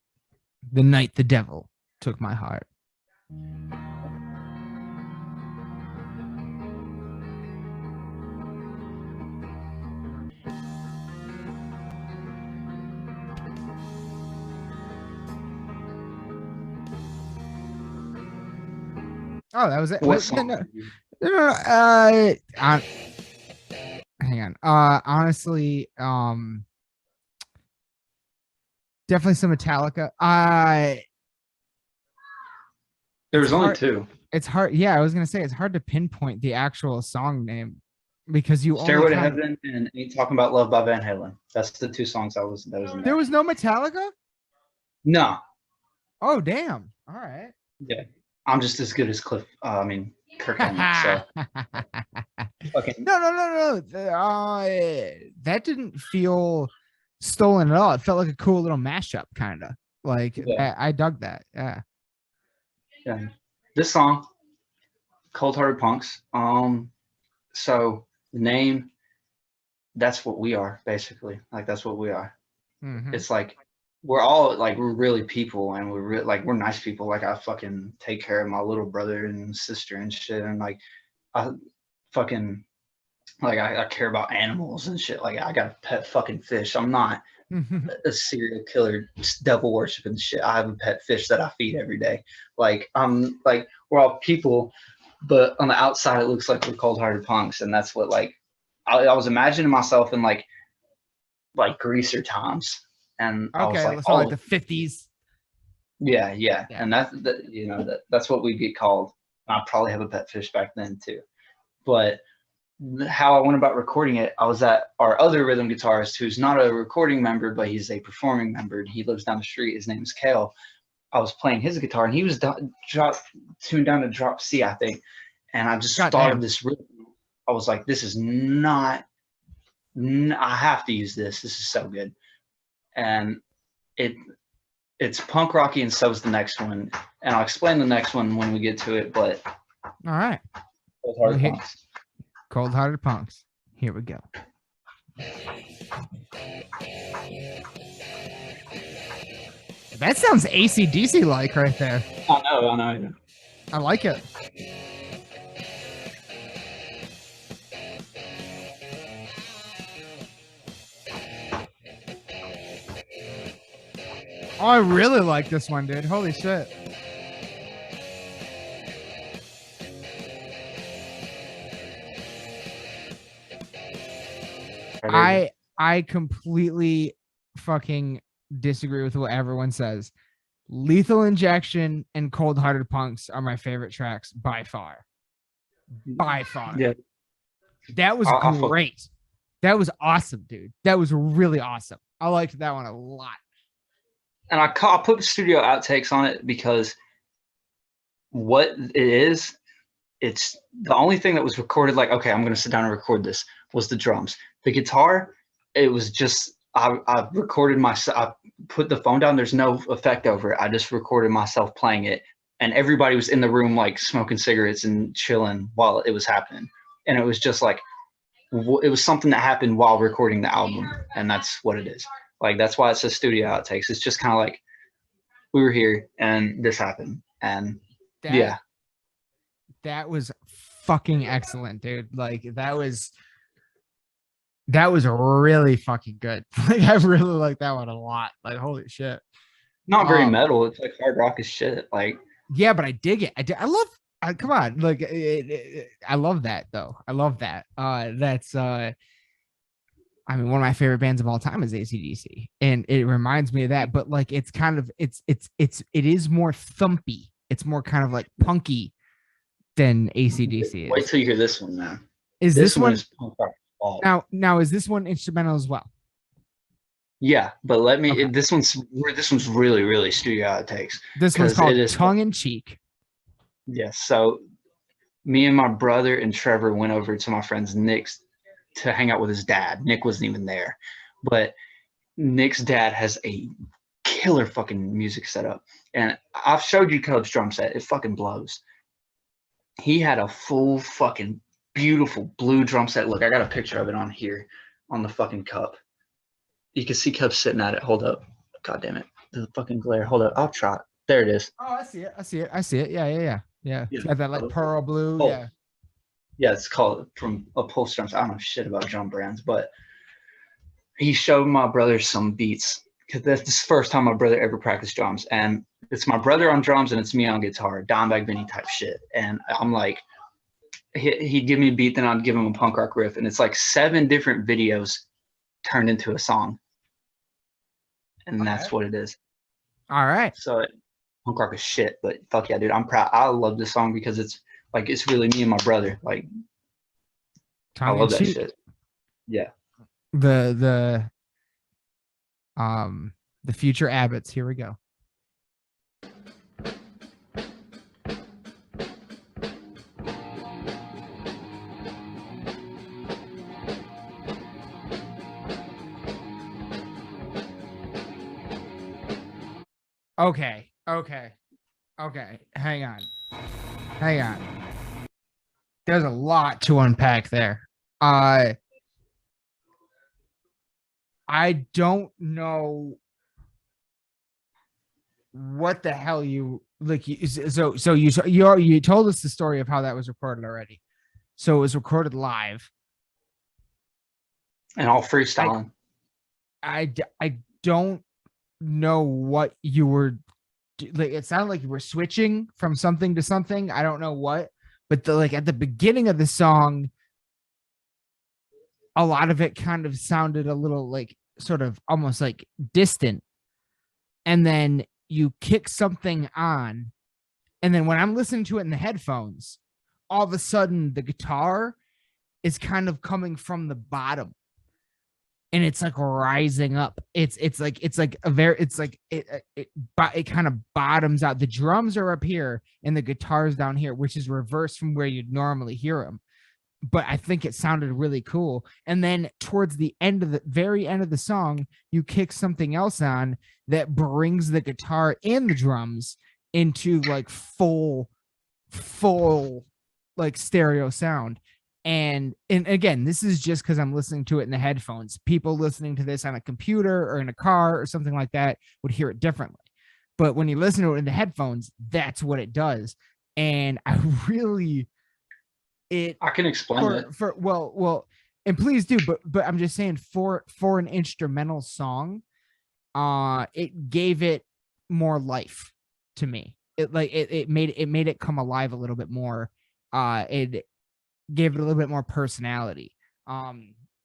The night the devil took my heart. Oh, that was it. What song? Hang on. Honestly, definitely some Metallica. There was only two. It's hard. Yeah, I was gonna say it's hard to pinpoint the actual song name because you Stairway to only Heaven and Ain't Talking About Love by Van Halen. That's the two songs that was in there. There was no Metallica? No. Oh damn. All right. Yeah. I'm just as good as Kirk Hammett. So. Okay. No. That didn't feel stolen at all. It felt like a cool little mashup, kind of. Like I dug that. Yeah. Yeah. This song, Cold Hearted Punks. So the name, that's what we are, basically. Like that's what we are. Mm-hmm. It's like we're all like we're really people, and we're nice people. Like I fucking take care of my little brother and sister and shit, and like I fucking like I care about animals and shit. Like I got a pet fucking fish. I'm not a serial killer, devil worshiping shit. I have a pet fish that I feed every day. Like I'm like we're all people, but on the outside it looks like we're cold-hearted punks, and that's what like I was imagining myself in like greaser times. And I was like, so like the 50s. Yeah. And that's what we get called. I probably have a pet fish back then too. But how I went about recording it, I was at our other rhythm guitarist, who's not a recording member, but he's a performing member. And he lives down the street. His name is Kale. I was playing his guitar, and he was tuned down to drop C, I think. And I just thought of this rhythm. I was like, this is not. I have to use this. This is so good. And it's punk rocky, and so is the next one, and I'll explain the next one when we get to it. But all right, Cold-Hearted Punks. Here we go. That sounds AC/DC like right there. I know. I like it. Oh, I really like this one, dude. Holy shit. I completely fucking disagree with what everyone says. Lethal Injection and Cold Hearted Punks are my favorite tracks by far. By far. Yeah. That was I'll fuck- great. That was awesome, dude. That was really awesome. I liked that one a lot. And I put studio outtakes on it because what it is, it's the only thing that was recorded. Like, okay, I'm going to sit down and record this was the drums. The guitar, it was just, I recorded myself. I put the phone down. There's no effect over it. I just recorded myself playing it. And everybody was in the room, like smoking cigarettes and chilling while it was happening. And it was just like, it was something that happened while recording the album. And that's what it is. Like, that's why it says studio outtakes. It's just kind of like, we were here and this happened. And yeah. That was fucking excellent, dude. Like, that was really fucking good. Like, I really like that one a lot. Like, holy shit. Not very metal. It's like hard rock as shit. Like, yeah, but I dig it. I love. Come on, like I love that though. I love that. That's. I mean, one of my favorite bands of all time is AC/DC, and it reminds me of that. But like, it's kind of it is more thumpy. It's more kind of like punky than AC/DC is. Wait till you hear this one, man. Is this one is punk rock fault. now? Is this one instrumental as well? Yeah, but let me. Okay. This one's really, really studio outtakes. This one's called Tongue in Cheek. Yes. So, me and my brother and Trevor went over to my friend's Nick's to hang out with his dad. Nick wasn't even there, but Nick's dad has a killer fucking music setup, and I've showed you Cub's drum set. It fucking blows. He had a full fucking beautiful blue drum set. Look, I got a picture of it on here on the fucking cup. You can see Cub sitting at it. Hold up. God damn it. The fucking glare. Hold up. I'll try it. There it is. Oh, I see it. Yeah. It's got that like pearl blue. Oh. Yeah. Yeah, it's called from Upholster Drums. I don't know shit about drum brands, but he showed my brother some beats because that's the first time my brother ever practiced drums. And it's my brother on drums and it's me on guitar, Dimebag Benny type shit. And I'm like, he'd give me a beat, then I'd give him a punk rock riff. And it's like 7 different videos turned into a song. And that's what it is. All right. So punk rock is shit, but fuck yeah, dude. I'm proud. I love this song because it's like, it's really me and my brother. Like, I love that shit. Yeah. The Future Abbots. Here we go. Okay. Hang on. There's a lot to unpack there. I don't know what the hell you like. So you told us the story of how that was recorded already. So it was recorded live and all freestyling. I don't know what you were like. It sounded like you were switching from something to something. I don't know what, but like at the beginning of the song, a lot of it kind of sounded a little like sort of almost like distant. And then you kick something on. And then when I'm listening to it in the headphones, all of a sudden the guitar is kind of coming from the bottom. And it's like rising up. It kind of bottoms out. The drums are up here and the guitar's down here, which is reversed from where you'd normally hear them. But I think it sounded really cool. And then towards the very end of the song, you kick something else on that brings the guitar and the drums into like full like stereo sound. And again, this is just because I'm listening to it in the headphones. People listening to this on a computer or in a car or something like that would hear it differently. But when you listen to it in the headphones, that's what it does. And I can explain it. Well, and please do. But I'm just saying for an instrumental song, it gave it more life to me. It made it come alive a little bit more. It gave it a little bit more personality.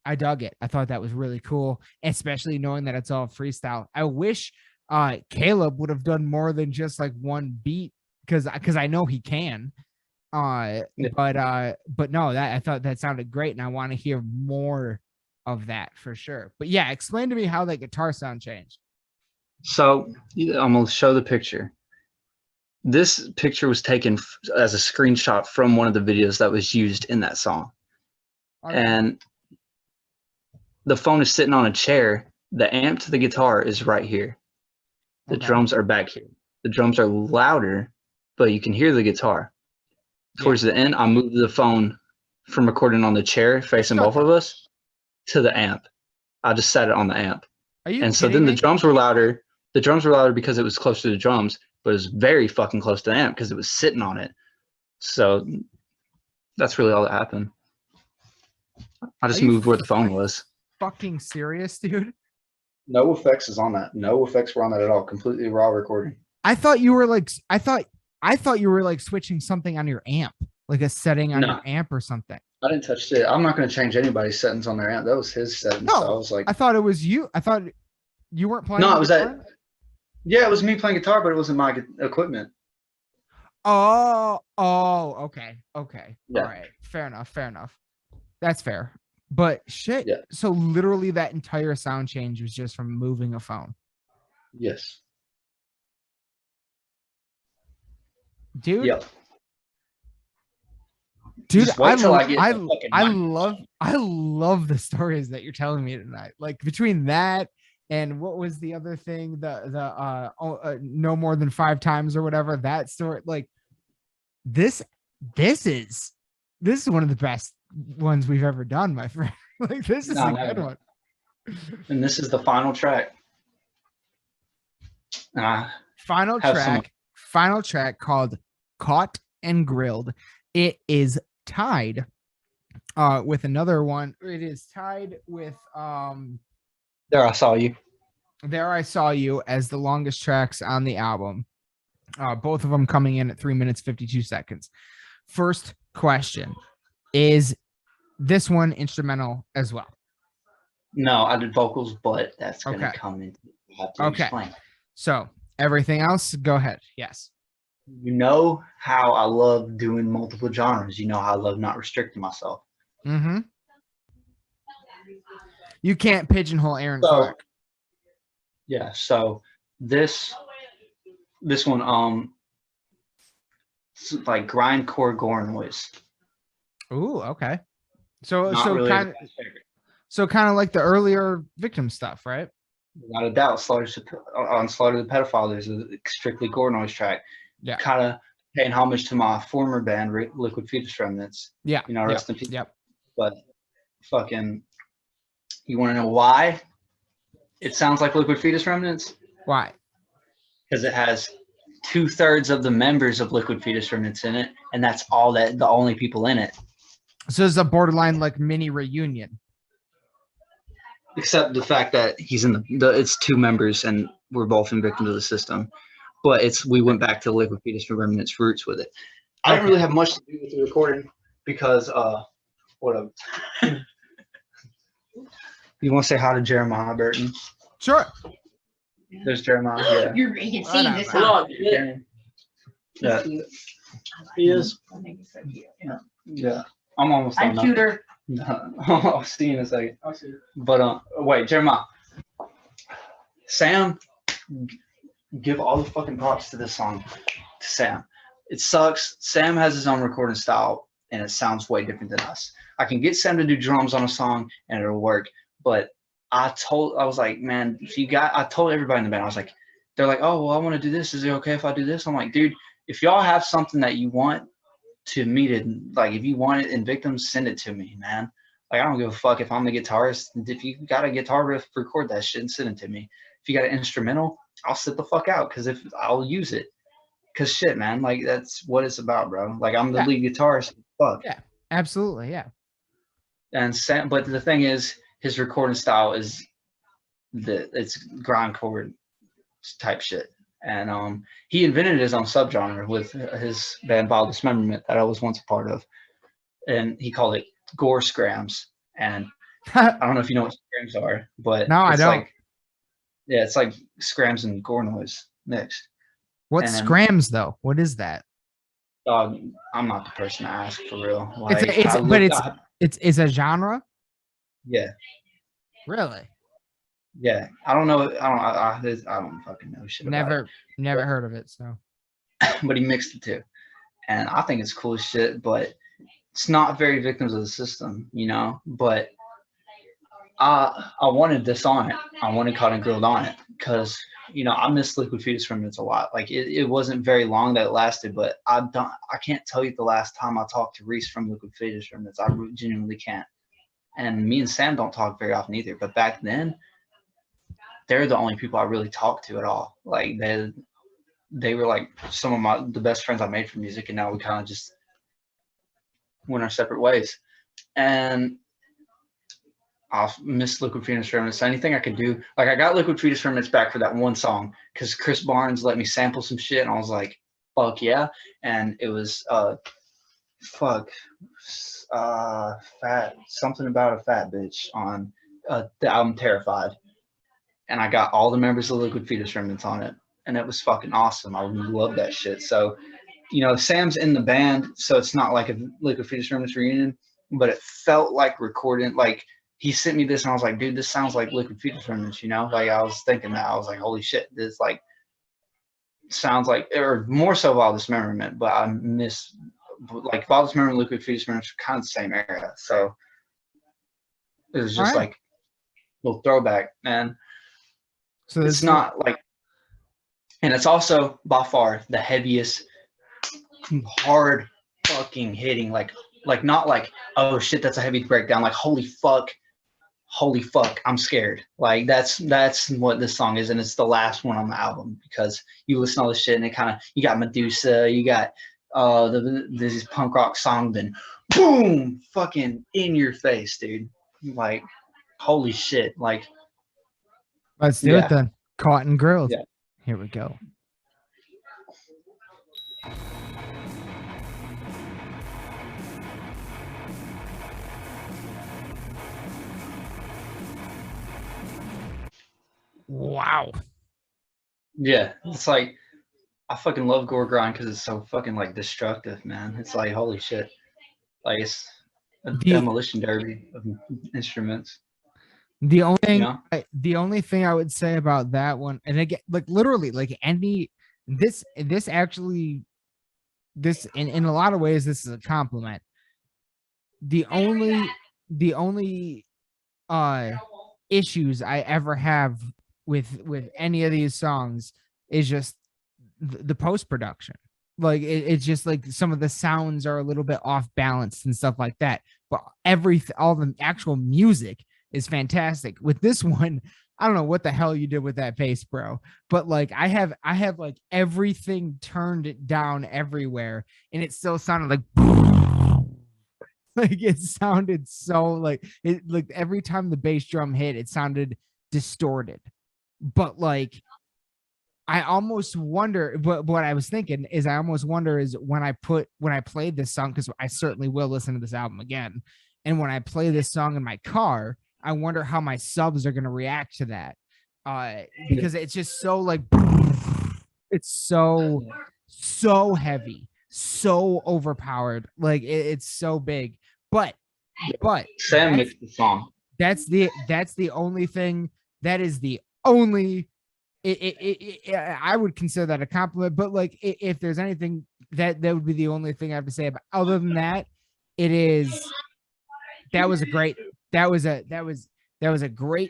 I dug it. I thought that was really cool, especially knowing that it's all freestyle. I wish Caleb would have done more than just like one beat because I know he can. But no, that I thought that sounded great, and I want to hear more of that for sure. But yeah, explain to me how that guitar sound changed. So I'm gonna show the picture. This picture was taken as a screenshot from one of the videos that was used in that song. Okay. And the phone is sitting on a chair. The amp to the guitar is right here. The Okay. drums are back here. The drums are louder, but you can hear the guitar. Towards the end, I moved the phone from recording on the chair facing both of us to the amp. I just set it on the amp. Are you And so kidding then the me? drums were louder. The drums were louder because it was close to the drums, but it was very fucking close to the amp because it was sitting on it. So that's really all that happened. I just Are you moved where the phone was. fucking serious, dude? No effects is on that. No effects were on that at all. Completely raw recording. I thought you were like I thought you were like switching something on your amp, like a setting on No. your amp or something. I didn't touch it. I'm not going to change anybody's settings on their amp. That was his settings. No, So I was like, I thought it was you. I thought you weren't playing. no, the it was guitar? that. Yeah, it was me playing guitar, but it wasn't my equipment. Oh, okay. Yeah. All right. Fair enough. That's fair. But shit. Yeah. So literally that entire sound change was just from moving a phone. Yes. Dude. Yep. Dude, Just wait till I get I the fucking mic. love the stories that you're telling me tonight. Like between that and what was the other thing? The no more than 5 times or whatever, that story. Like this is one of the best ones we've ever done, my friend. Like this is a good one. And this is the final track. And I Final have track called Caught and Grilled. It is tied with another one. It is tied with There I Saw You. There I Saw You as the longest tracks on the album. Both of them coming in at 3 minutes 52 seconds. First question, is this one instrumental as well? No, I did vocals, but that's gonna Okay. come into I have to Okay. explain. So everything else, go ahead. Yes. You know how I love doing multiple genres. You know how I love not restricting myself. Mm-hmm. You can't pigeonhole Aaron So Clark. yeah, so this one it's like grindcore gore noise. Ooh, okay. So Not really kind everybody's favorite. of like the earlier Victim stuff, right? Without a doubt, Slaughter the Pedophile, there's a strictly gore noise track. Yeah. Kind of paying homage to my former band, Liquid Fetus Remnants. Yeah. You know, rest in peace. Yep. But fucking, you want to know why it sounds like Liquid Fetus Remnants? Why? Because it has 2/3 of the members of Liquid Fetus Remnants in it, and that's the only people in it. So it's a borderline like mini reunion. Except the fact that he's in it's 2 members and we're both in Victims of the System. But we went back to Liquid Fetus Remnants roots with it. I didn't really have much to do with the recording because you want to say hi to Jeremiah Burton? Sure. There's Jeremiah. Yeah. You're making seeing this Hello. up. Yeah. He is. Yeah. I'm almost done. I'm now. Tudor. No, I'll see you in a second. I'll see you. But wait, Jeremiah. Sam, give all the fucking props to this song to Sam. It sucks. Sam has his own recording style and it sounds way different than us. I can get Sam to do drums on a song and it'll work. But I was like, man, I told everybody in the band, I was like, they're like, oh, well, I want to do this. Is it okay if I do this? I'm like, dude, if y'all have something that you want to meet it, like if you want it in Victims, send it to me, man. Like I don't give a fuck if I'm the guitarist. If you got a guitar riff, record that shit and send it to me. If you got an instrumental, I'll sit the fuck out because I'll use it. Cause shit, man, like that's what it's about, bro. Like I'm the lead guitarist. Fuck. Yeah, absolutely, yeah. And Sam, but the thing is, his recording style is it's grindcore type shit. And he invented his own subgenre with his band Vile Dismemberment that I was once a part of, and he called it gore scrams. And I don't know if you know what scrams are, but No, I it's don't. like, yeah, it's like scrams and gore noise mixed. What's And scrams though? What is that? dog, I'm not the person to ask for real. It's Like a, it's I but looked, it's a genre. yeah, Really? yeah. I don't know. I don't fucking know shit about it. Never heard of it. So But he mixed the two, and I think it's cool as shit. But it's not very victims of the system, you know. But I wanted this on it. I wanted Caught and Grilled on it because I miss Liquid Fetus Remnants a lot. Like it wasn't very long that it lasted, but I can't tell you the last time I talked to Reese from Liquid Fetus Remnants. I genuinely can't. And me and Sam don't talk very often either. But back then, they're the only people I really talked to at all. Like they were like some of the best friends I made from music, and now we kind of just went our separate ways. And I miss Liquid Fetus Remnants. Anything I could do, like I got Liquid Fetus Remnants back for that one song because Chris Barnes let me sample some shit, and I was like, "Fuck yeah!" And it was fat something about a fat bitch on the album Terrified, and I got all the members of Liquid Fetus Remnants on it, and it was fucking awesome. I love that shit. So, Sam's in the band, so it's not like a Liquid Fetus Remnants reunion, but it felt like recording. Like he sent me this, and I was like, dude, this sounds like Liquid Fetus Remnants. Like I was thinking that I was like, holy shit, this like sounds like, or more so Wild Dismemberment, but I miss like Wild Dismemberment, Liquid Fetus Remnants are kind of the same era, so it was just like a little throwback, man. So it's not like, and it's also by far the heaviest, hard fucking hitting, like not like, oh shit, that's a heavy breakdown, like holy fuck, I'm scared. Like that's what this song is, and it's the last one on the album because you listen to all this shit and it kind of, you got Medusa, you got this punk rock song, then boom, fucking in your face, dude. Like holy shit. Like let's do it then. Caught and Grilled. Yeah. Here we go. Wow. Yeah, it's like I fucking love gore grind because it's so fucking like destructive, man. It's like holy shit. Like it's a demolition derby of instruments. The only thing I would say about that one, and again, like literally, like this actually, in a lot of ways, this is a compliment. The only issues I ever have with any of these songs is just the post-production. Like it's just like some of the sounds are a little bit off balance and stuff like that, but all the actual music is fantastic. With this one, I don't know what the hell you did with that bass, bro, but like I have like everything turned down everywhere and it still sounded like like it sounded so like every time the bass drum hit, it sounded distorted. But like I almost wonder, but what I was thinking is I almost wonder is when I play this song, because I certainly will listen to this album again, and when I play this song in my car, I wonder how my subs are going to react to that, because it's just so like, it's so heavy, so overpowered, like it's so big. But Sam mixed the song. That's the only thing. That is the only. I would consider that a compliment, but like if there's anything that would be the only thing I have to say about. Other than that, that was a great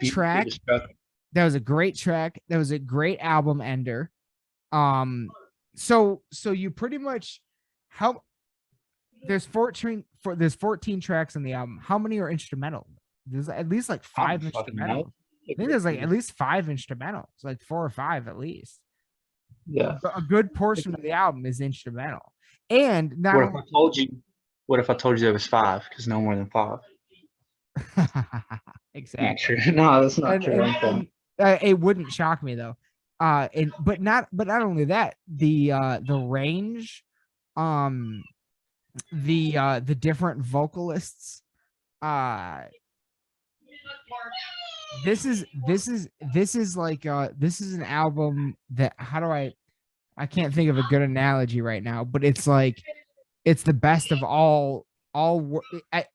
track. That was a great track. That was a great album ender. So you pretty much there's 14 tracks on the album. How many are instrumental? There's at least like 5 instrumental. I think there's like at least 5 instrumentals, like 4 or 5 at least. Yeah, but a good portion of the album is instrumental. And now, what if I told you there was 5? Because no more than 5. Exactly. No, that's not true. It wouldn't shock me though. But not only that, the range, the different vocalists, this is like this is an album that I can't think of a good analogy right now, but it's like it's the best of all I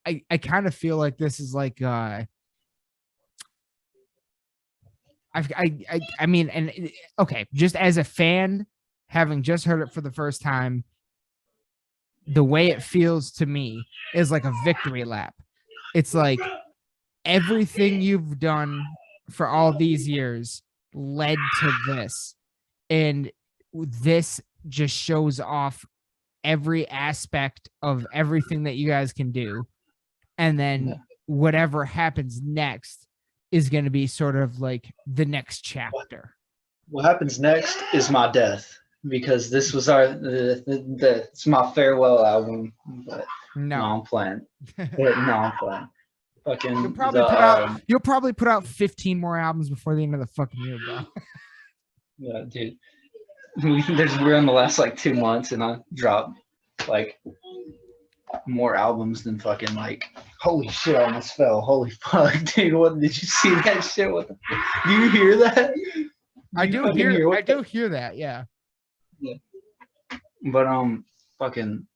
kind of feel like this is like I mean, and okay, just as a fan, having just heard it for the first time, the way it feels to me is like a victory lap. It's like everything you've done for all these years led to this, and this just shows off every aspect of everything that you guys can do, and then whatever happens next is going to be sort of like the next chapter. What happens next is my death, because this was it's my farewell album. But no, I'm playing. No, I'm playing. Fucking you'll probably put out 15 more albums before the end of the fucking year, bro. Yeah, dude. We're in the last like 2 months, and I dropped like more albums than fucking like, holy shit, I almost fell. Holy fuck, dude. What did you see that shit? What the, do you hear that? I do hear that, yeah. But fucking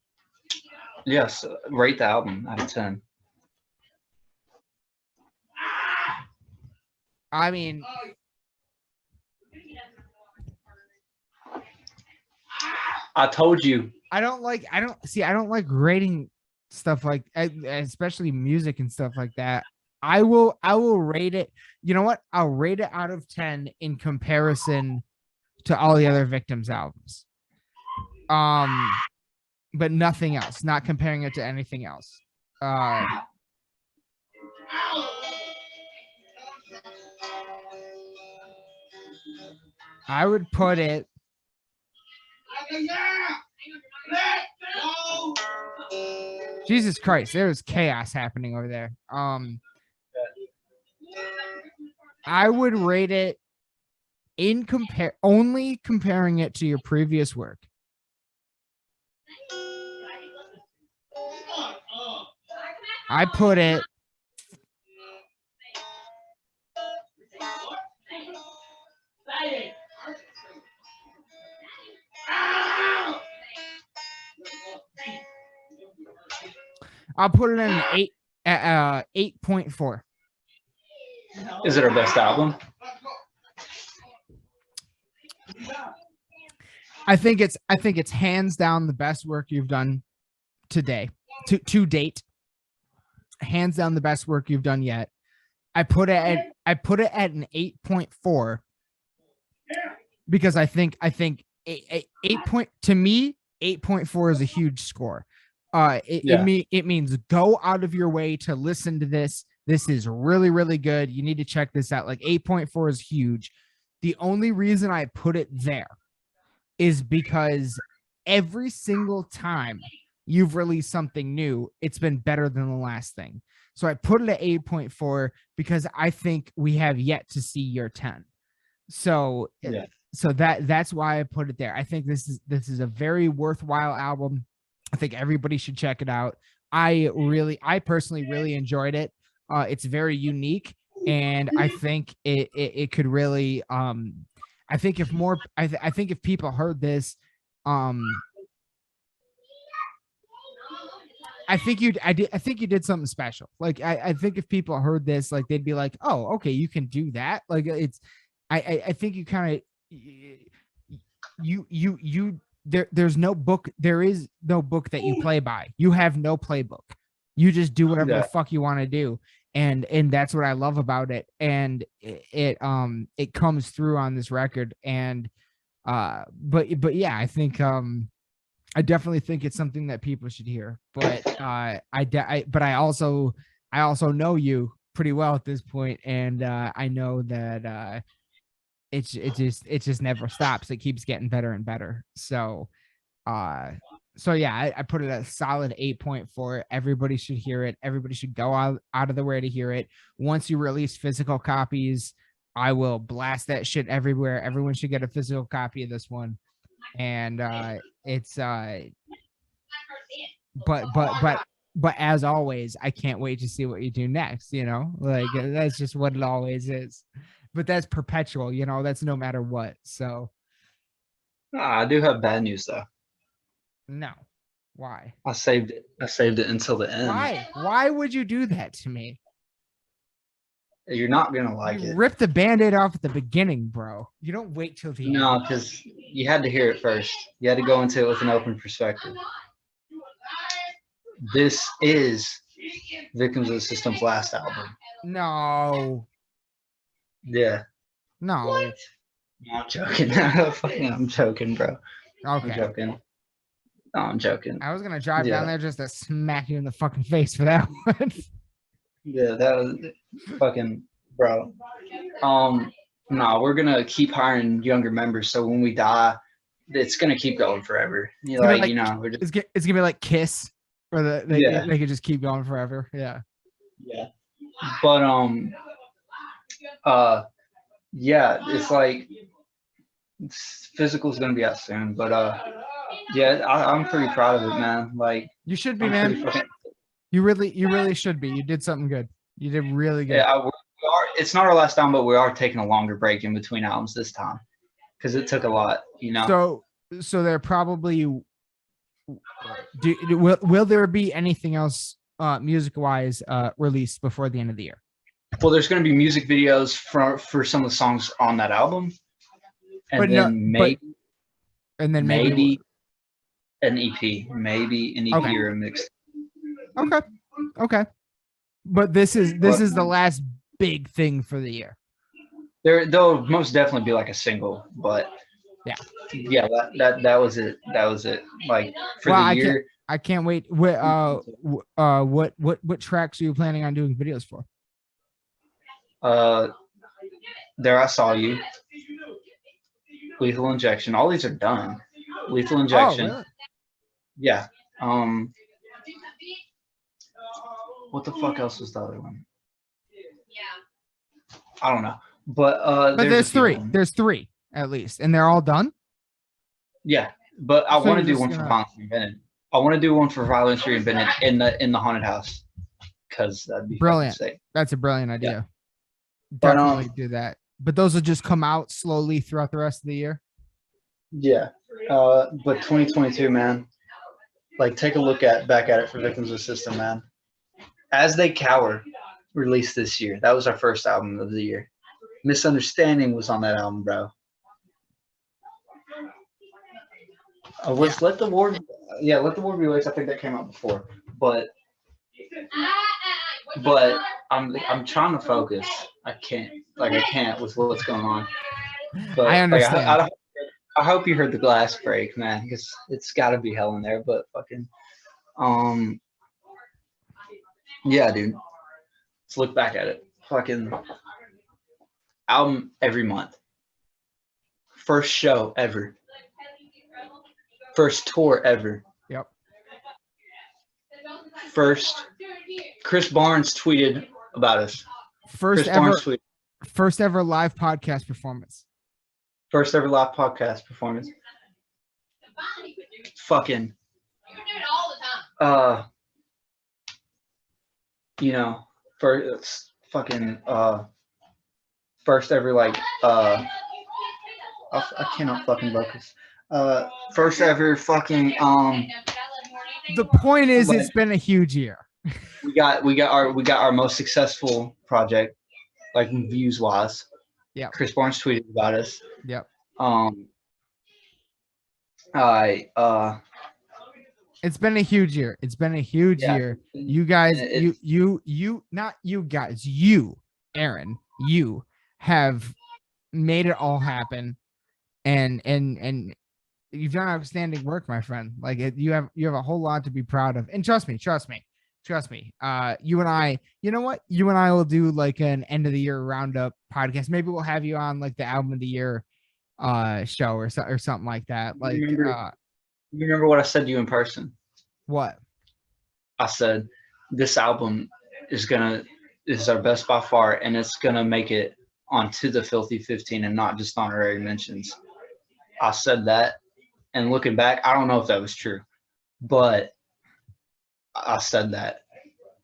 yes, rate the album out of 10. I mean, I told you. I don't like rating stuff like, especially music and stuff like that. I will rate it. You know what? I'll rate it out of 10 in comparison to all the other Victims albums. But nothing else, not comparing it to anything else. I would put it Jesus Christ, there's chaos happening over there. I would rate it in only comparing it to your previous work. I put it I'll put it in an 8.4. Is it our best album? I think it's hands down the best work you've done today, to date. Hands down the best work you've done yet. I put it at an 8.4 because I think 8.4 is a huge score. It means go out of your way to listen to this. This is really, really good. You need to check this out. Like 8.4 is huge. The only reason I put it there is because every single time you've released something new, it's been better than the last thing. So I put it at 8.4 because I think we have yet to see year 10. So that's why I put it there. I think this is a very worthwhile album. I think everybody should check it out. I personally really enjoyed it. It's very unique, and I think it could really I think if people heard this, I think you did something special. Like I think if people heard this, like they'd be like, oh, okay, you can do that. Like I think you kind of there is no book that you play by. You have no playbook. You just do whatever the fuck you want to do. And that's what I love about it. And it comes through on this record. And but yeah, I think I definitely think it's something that people should hear. But I also know you pretty well at this point, and I know that it just never stops. It keeps getting better and better. So yeah, I put it at a solid 8.4. Everybody should hear it. Everybody should go out of the way to hear it. Once you release physical copies, I will blast that shit everywhere. Everyone should get a physical copy of this one. And it's but but as always, I can't wait to see what you do next. Like that's just what it always is. But that's perpetual. That's no matter what. So I do have bad news though. no, why? I saved it. I saved it until the end. Why would you do that to me? You're not gonna like You it. rip the band-aid off at the beginning, bro. You don't wait till the No, end. because you had to hear it first. You had to go into it with an open perspective. This is Victims of the System's last album. No, Yeah. no. No, I'm joking. I'm joking, bro. I'm Okay. joking. No, I'm joking. I was gonna drive Yeah. down there just to smack you in the fucking face for that one. Yeah, that was fucking bro. No, we're gonna keep hiring younger members, so when we die, it's gonna keep going forever. It's gonna be We're just it's gonna be like Kiss, where Yeah. they could just keep going forever. Yeah. yeah. But yeah, it's like physical's gonna be out soon, but yeah, I'm pretty proud of it, man. Like You should be, I'm man. pretty fucking You really should be. You did something good. You did really good. yeah. We are. It's not our last album, but we are taking a longer break in between albums this time because it took a lot, So there probably will there be anything else music wise released before the end of the year? Well, there's going to be music videos for some of the songs on that album, and But then maybe an EP, maybe an EP Okay. or a mix. Okay. But this is the last big thing for the year. There'll most definitely be like a single, but yeah, that was it. That was it. Like for the year, I can't wait. What tracks are you planning on doing videos for? There I Saw You, Lethal Injection. All these are done. Lethal Injection. Oh, really? Yeah. What the fuck else was the other one? I don't know. But There's a few three. of them. There's three at least, and they're all done. Yeah, but I So want to you're do one just for gonna- Violence Reinvented. I want to do one for Violence Reinvented in the haunted house because that'd be fucking Brilliant. sick. That's a brilliant idea. But, Definitely do that. But those will just come out slowly throughout the rest of the year. Yeah. But 2022, man. Like, take a look back at it for Victims of the System, man. As They Cower released this year. That was our first album of the year. Misunderstanding was on that album, bro. Let the War Be Released. I think that came out before. But I'm trying to focus. I can't with what's going on. But I understand. I hope you heard the glass break, man, because it's got to be hell in there. But fucking, yeah, dude. Let's look back at it. Fucking album every month. First show ever. First tour ever. Yep. First, Chris Barnes tweeted about us. First Chris Barnes ever tweeted. first ever live podcast performance. First ever live podcast performance. Fucking. First fucking first ever I cannot fucking focus. First ever fucking The point is, But- it's been a huge year. we got our most successful project, like views wise. Yeah. Chris Barnes tweeted about us. Yep. It's been a huge year. It's been a huge Yeah. year. You guys, It's- you, not you guys, you, Aaron, you have made it all happen, and you've done outstanding work, my friend. Like you have a whole lot to be proud of. And trust me. You and I, you know what? You and I will do like an end of the year roundup podcast. Maybe we'll have you on like the album of the year show or something like that. Like You remember what I said to you in person? what? I said this album is our best by far, and it's gonna make it onto the Filthy 15 and not just honorary mentions. I said that, and looking back, I don't know if that was true, but I said that,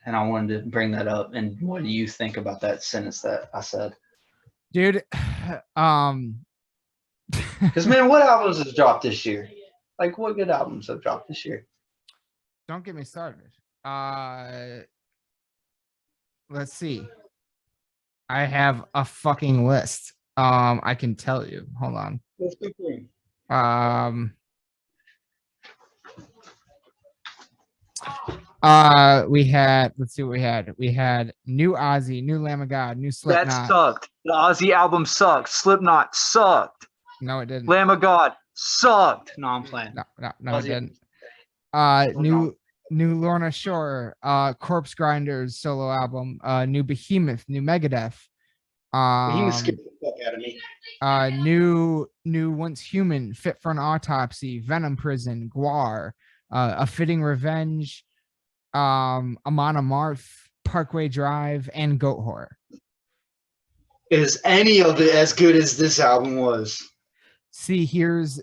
and I wanted to bring that up. And what do you think about that sentence that I said? Dude. Because man, what albums have dropped this year? Like, what good albums have dropped this year? Don't get me started. Let's see. I have a fucking list. I can tell you. Hold on. Let's go through 'em. We had, let's see what we had. We had new Ozzy, new Lamb of God, new That Slipknot. sucked. The Ozzy album sucked. Slipknot sucked. No, it didn't. Lamb of God sucked. No, I'm playing. No, it Ozzy- didn't. New Lorna Shore, Corpse Grinders solo album, new Behemoth, new Megadeth. He was scared the fuck out of me. New Once Human, Fit for an Autopsy, Venom Prison, Guar, A Fitting Revenge, Amon Amarth, Parkway Drive, and Goat Horror. Is any of it as good as this album was? See, here's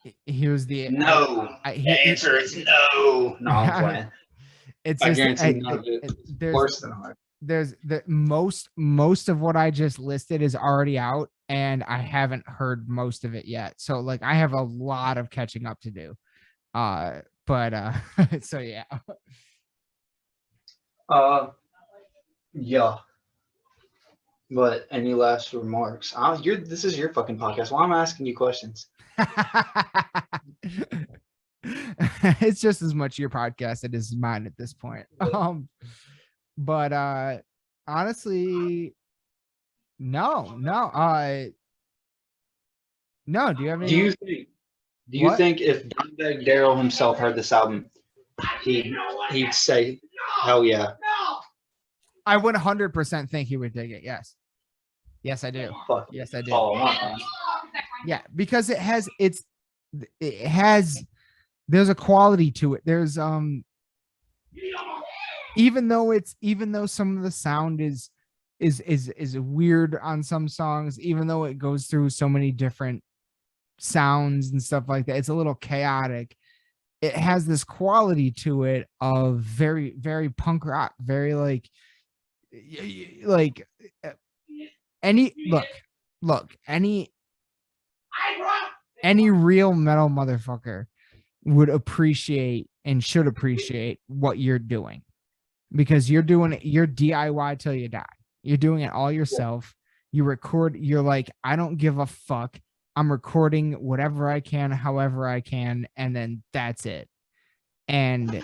the No. The answer is no. No, I'm playing. It's I just guarantee none of it there's worse than hard. there's the most of what I just listed is already out, and I haven't heard most of it yet. So like I have a lot of catching up to do. But so yeah. Yeah. But any last remarks? This is your fucking podcast. Why am I asking you questions? It's just as much your podcast as it is mine at this point. But honestly, no. No, do you have any? Do you think if Dimebag Darrell himself heard this album, he'd say, hell yeah? I would 100% think he would dig it. Yes. Yes, I do. Fuck. Yes, I do. Oh, man. Yeah, because there's a quality to it. There's even though some of the sound is weird on some songs, even though it goes through so many different sounds and stuff like that, it's a little chaotic. It has this quality to it of very, very punk rock, very like any real metal motherfucker would appreciate and should appreciate what you're doing, because you're DIY till you die. You're doing it all yourself. You record, you're like, I don't give a fuck. I'm recording whatever I can, however I can, and then that's it. And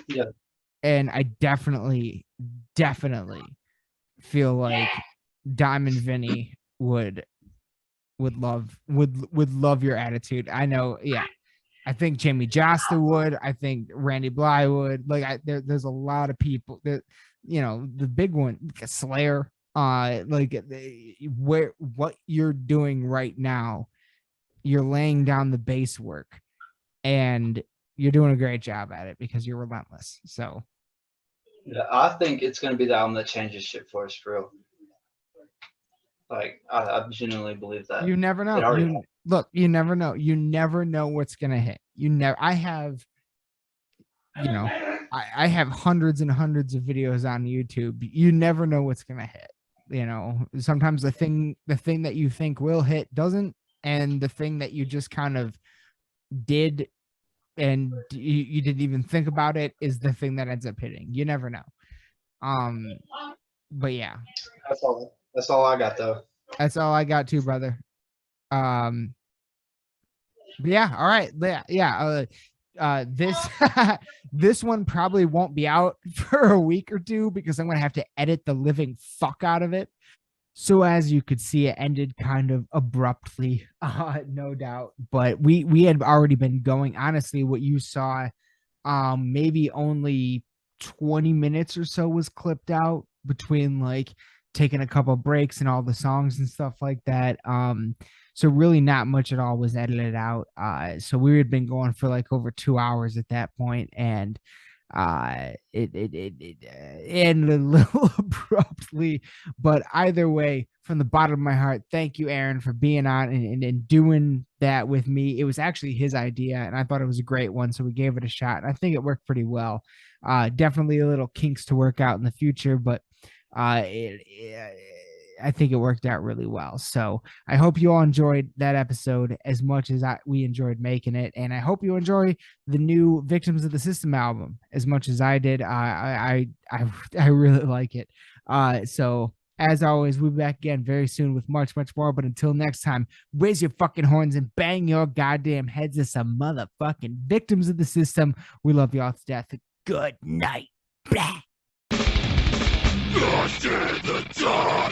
I definitely feel like Diamond Vinny would love your attitude. I know, yeah. I think Jamie Josta would. I think Randy Bly would. Like, there's a lot of people that, the big one, Slayer. What you're doing right now, you're laying down the base work, and you're doing a great job at it because you're relentless. So, yeah, I think it's gonna be the album that changes shit for us for real. Like, I genuinely believe that. You never know. You never know. You never know what's gonna hit. I have hundreds and hundreds of videos on YouTube. You never know what's gonna hit. Sometimes the thing that you think will hit doesn't, and the thing that you just kind of did and you didn't even think about it is the thing that ends up hitting. You never know. But yeah. That's all I got though. That's all I got too, brother. But yeah, all right. Yeah. This one probably won't be out for a week or two because I'm gonna have to edit the living fuck out of it. So as you could see, it ended kind of abruptly, no doubt. But we had already been going. Honestly, what you saw, maybe only 20 minutes or so was clipped out between like taking a couple breaks and all the songs and stuff like that. So really not much at all was edited out. So we had been going for like over 2 hours at that point. And It ended a little abruptly, but either way, from the bottom of my heart, thank you, Aaron, for being on and doing that with me. It was actually his idea, and I thought it was a great one, so we gave it a shot, and I think it worked pretty well. Definitely a little kinks to work out in the future, but I think it worked out really well. So I hope you all enjoyed that episode as much as we enjoyed making it, and I hope you enjoy the new Victims of the System album as much as I did. I really like it. So as always, we'll be back again very soon with much more. But until next time, raise your fucking horns and bang your goddamn heads at some motherfucking victims of the system. We love you all to death. Good night. Blah. Lost in the dark.